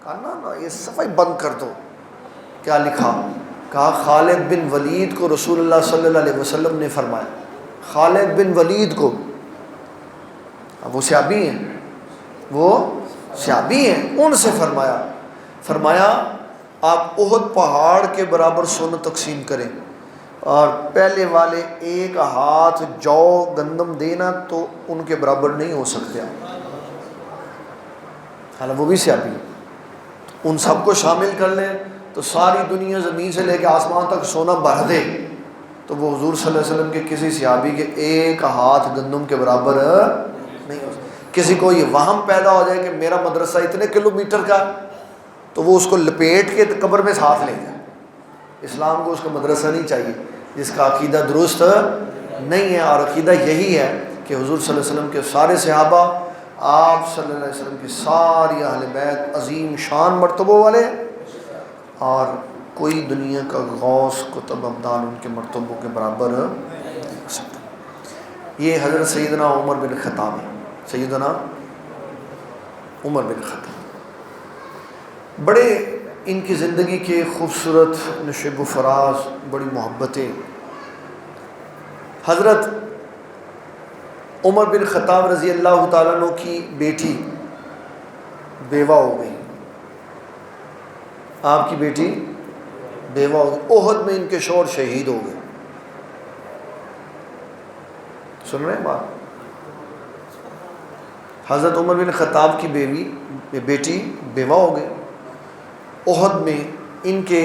کہا نا یہ صفائی بند کر دو۔ کیا لکھا؟ کہا خالد بن ولید کو رسول اللہ صلی اللہ علیہ وسلم نے فرمایا، خالد بن ولید کو، اب وہ صحابی ہیں، وہ صحابی ہیں، ان سے فرمایا آپ احد پہاڑ کے برابر سونا تقسیم کریں اور پہلے والے 1 ہاتھ جو گندم دینا تو ان کے برابر نہیں ہو سکتے آپ، حالانکہ وہ بھی صحابی ہیں۔ ان سب کو شامل کر لیں تو ساری دنیا زمین سے لے کے آسمان تک سونا بھر دے تو وہ حضور صلی اللہ علیہ وسلم کے کسی صحابی کے 1 ہاتھ گندم کے برابر نہیں ہو سکتا۔ کسی کو یہ وہم پیدا ہو جائے کہ میرا مدرسہ اتنے کلومیٹر کا تو وہ اس کو لپیٹ کے قبر میں ساتھ لے جائے۔ اسلام کو اس کا مدرسہ نہیں چاہیے جس کا عقیدہ درست نہیں ہے، اور عقیدہ یہی ہے کہ حضور صلی اللہ علیہ وسلم کے سارے صحابہ، آپ صلی اللہ علیہ وسلم کی ساری اہل بیت عظیم شان مرتبوں والے، اور کوئی دنیا کا غوث، کتب، ابدال ان کے مرتبوں کے برابر نہیں ہو سکتا۔ یہ حضرت سیدنا عمر بن خطاب ہے، سیدنا عمر بن خطاب بڑے ان کی زندگی کے خوبصورت نشیب و فراز، بڑی محبتیں. حضرت عمر بن خطاب رضی اللہ تعالیٰ عنہ کی بیٹی بیوہ ہو گئی. آپ کی بیٹی بیوہ ہو گئی. احد میں ان کے شوہر شہید ہو گئے. سن رہے ہیں بات؟ حضرت عمر بن خطاب کی بیٹی بیوہ ہو گئی. احد میں ان کے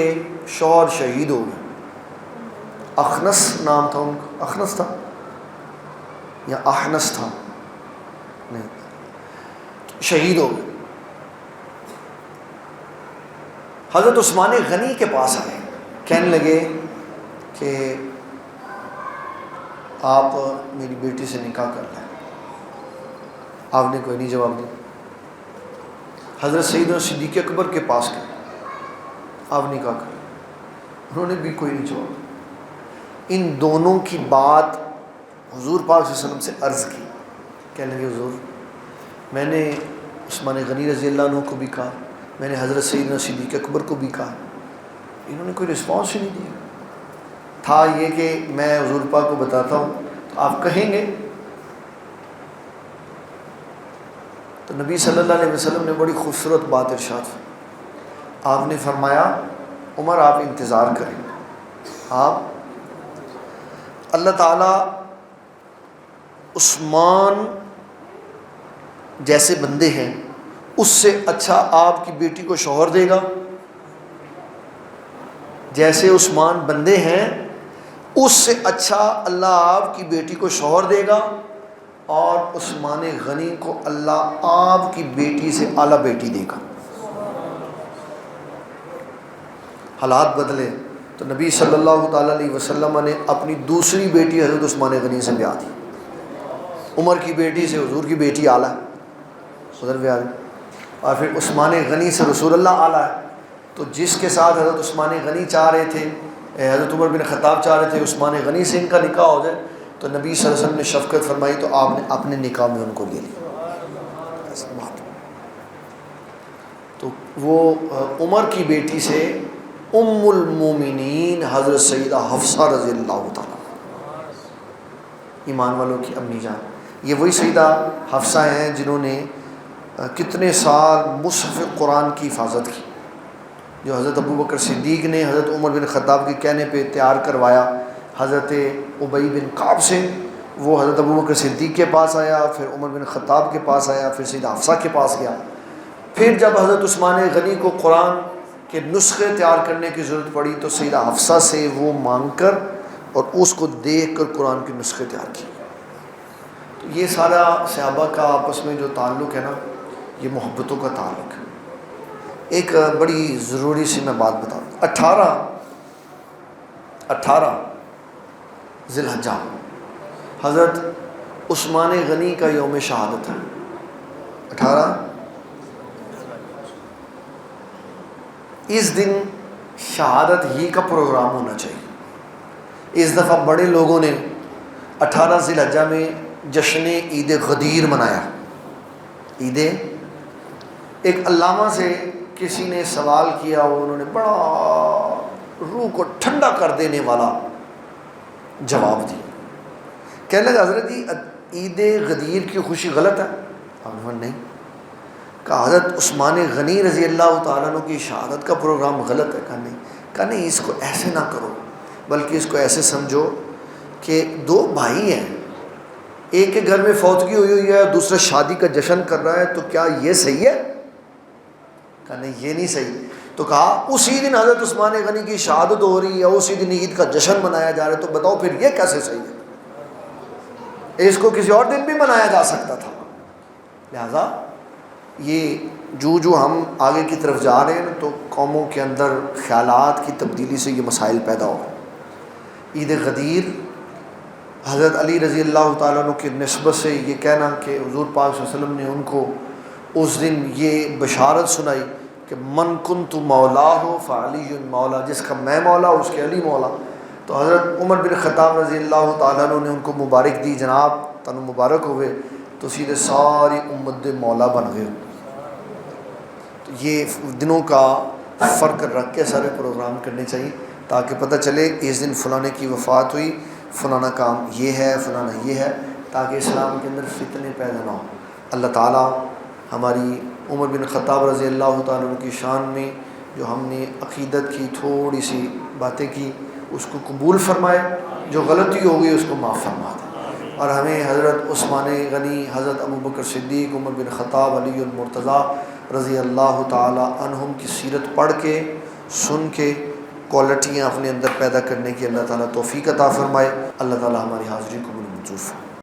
شوہر شہید ہو گئے. اخنس نام تھا ان کا. اخنس تھا یا احنس تھا؟ نہیں، شہید ہو گئے. حضرت عثمان غنی کے پاس آئے، کہنے لگے کہ آپ میری بیٹی سے نکاح کر لیں. آپ نے کوئی نہیں جواب دیا. حضرت سیدنا صدیق اکبر کے پاس گئے، آپ نکاح کر لیں. انہوں نے بھی کوئی نہیں جواب دیا. ان دونوں کی بات حضور پاک صلی اللہ علیہ وسلم سے عرض کی. کہنے لگے حضور میں نے عثمان غنی رضی اللہ عنہ کو بھی کہا، میں نے حضرت سیدنا صدیق اکبر کو بھی کہا، انہوں نے کوئی رسپانس ہی نہیں دیا. تھا یہ کہ میں حضور پاک کو بتاتا ہوں تو آپ کہیں گے. تو نبی صلی اللہ علیہ وسلم نے بڑی خوبصورت بات ارشاد فرمائی. آپ نے فرمایا عمر آپ انتظار کریں. آپ اللہ تعالیٰ عثمان جیسے بندے ہیں اس سے اچھا آپ کی بیٹی کو شوہر دے گا. جیسے عثمان بندے ہیں اس سے اچھا اللہ آپ کی بیٹی کو شوہر دے گا، اور عثمان غنی کو اللہ آپ کی بیٹی سے اعلیٰ بیٹی دے گا. حالات بدلے تو نبی صلی اللہ تعالیٰ علیہ وسلم نے اپنی دوسری بیٹی حضرت عثمان غنی سے بیاہ دی. عمر کی بیٹی سے حضور کی بیٹی اعلیٰ ہے، ادھر بیاہ دی. اور پھر عثمان غنی سے رسول اللہ اعلیٰ ہے. تو جس کے ساتھ حضرت عثمان غنی چاہ رہے تھے، حضرت عمر بن خطاب چاہ رہے تھے عثمان غنی سے ان کا نکاح ہو جائے، تو نبی صلی اللہ علیہ وسلم نے شفقت فرمائی تو آپ نے اپنے نکاح میں ان کو لے لیا. تو وہ عمر کی بیٹی سے ام المومنین حضرت سیدہ حفصہ رضی اللہ تعالیٰ، ایمان والوں کی امی جان. یہ وہی سیدہ حفصہ ہیں جنہوں نے کتنے سال مصحف قرآن کی حفاظت کی، جو حضرت ابو بکر صدیق نے حضرت عمر بن خطاب کے کہنے پہ تیار کروایا. حضرت ابی بن کعب سے وہ حضرت ابو بکر صدیق کے پاس آیا، پھر عمر بن خطاب کے پاس آیا، پھر سیدہ حفصہ کے پاس گیا. پھر جب حضرت عثمان غنی کو قرآن کے نسخے تیار کرنے کی ضرورت پڑی تو سیدہ حفصہ سے وہ مانگ کر اور اس کو دیکھ کر قرآن کے نسخے تیار کیے. تو یہ سارا صحابہ کا آپس میں جو تعلق ہے نا، یہ محبتوں کا تعلق ہے. ایک بڑی ضروری سی میں بات بتاؤں. 18 ذی الحجہ حضرت عثمان غنی کا یوم شہادت ہے. 18 اس دن شہادت ہی کا پروگرام ہونا چاہیے. اس دفعہ بڑے لوگوں نے 18 ذی الحجہ میں جشن عید غدیر منایا. عید، ایک علامہ سے کسی نے سوال کیا، انہوں نے بڑا روح کو ٹھنڈا کر دینے والا جواب دیا. کہنے لگا حضرت جی عید غدیر کی خوشی غلط ہے؟ نہیں. کہا حضرت عثمان غنی رضی اللہ تعالیٰ عنہ کی شہادت کا پروگرام غلط ہے؟ کہا نہیں. کہا نہیں، اس کو ایسے نہ کرو، بلکہ اس کو ایسے سمجھو کہ دو بھائی ہیں، ایک کے گھر میں فوتگی ہوئی ہے، دوسرا شادی کا جشن کر رہا ہے، تو کیا یہ صحیح ہے؟ کہا نہیں یہ نہیں صحیح. تو کہا اسی دن حضرت عثمان غنی کی شہادت ہو رہی ہے، اسی دن عید کا جشن منایا جا رہا ہے، تو بتاؤ پھر یہ کیسے صحیح ہے؟ اس کو کسی اور دن بھی منایا جا سکتا تھا. لہذا یہ جو ہم آگے کی طرف جا رہے ہیں تو قوموں کے اندر خیالات کی تبدیلی سے یہ مسائل پیدا ہو. عید غدیر حضرت علی رضی اللہ تعالیٰ عنہ کی نسبت سے یہ کہنا کہ حضور پاک صلی اللہ علیہ وسلم نے ان کو اس دن یہ بشارت سنائی کہ من کنت مولا ہو فعلی مولا، جس کا میں مولا اس کے علی مولا. تو حضرت عمر بن خطاب رضی اللہ تعالیٰ عنہ نے ان کو مبارک دی، جناب تنو مبارک ہوئے، تو سیدھے ساری امت دے مولا بن گئے. تو یہ دنوں کا فرق رکھ کے سارے پروگرام کرنے چاہیے، تاکہ پتہ چلے اس دن فلانے کی وفات ہوئی، فلانا کام یہ ہے، فلانا یہ ہے، تاکہ اسلام کے اندر فتنے پیدا نہ ہوں۔ اللہ تعالیٰ ہماری عمر بن خطاب رضی اللہ تعالیٰ عنہ کی شان میں جو ہم نے عقیدت کی تھوڑی سی باتیں کی اس کو قبول فرمائے، جو غلطی ہو گئی اس کو معاف فرما دے، اور ہمیں حضرت عثمان غنی، حضرت ابوبکر صدیق، عمر بن خطاب، علی المرتضیٰ رضی اللہ تعالیٰ عنہم کی سیرت پڑھ کے سن کے کوالٹیاں اپنے اندر پیدا کرنے کی اللہ تعالیٰ توفیق عطا فرمائے۔ اللہ تعالیٰ ہماری حاضری قبول منظور فرمائے۔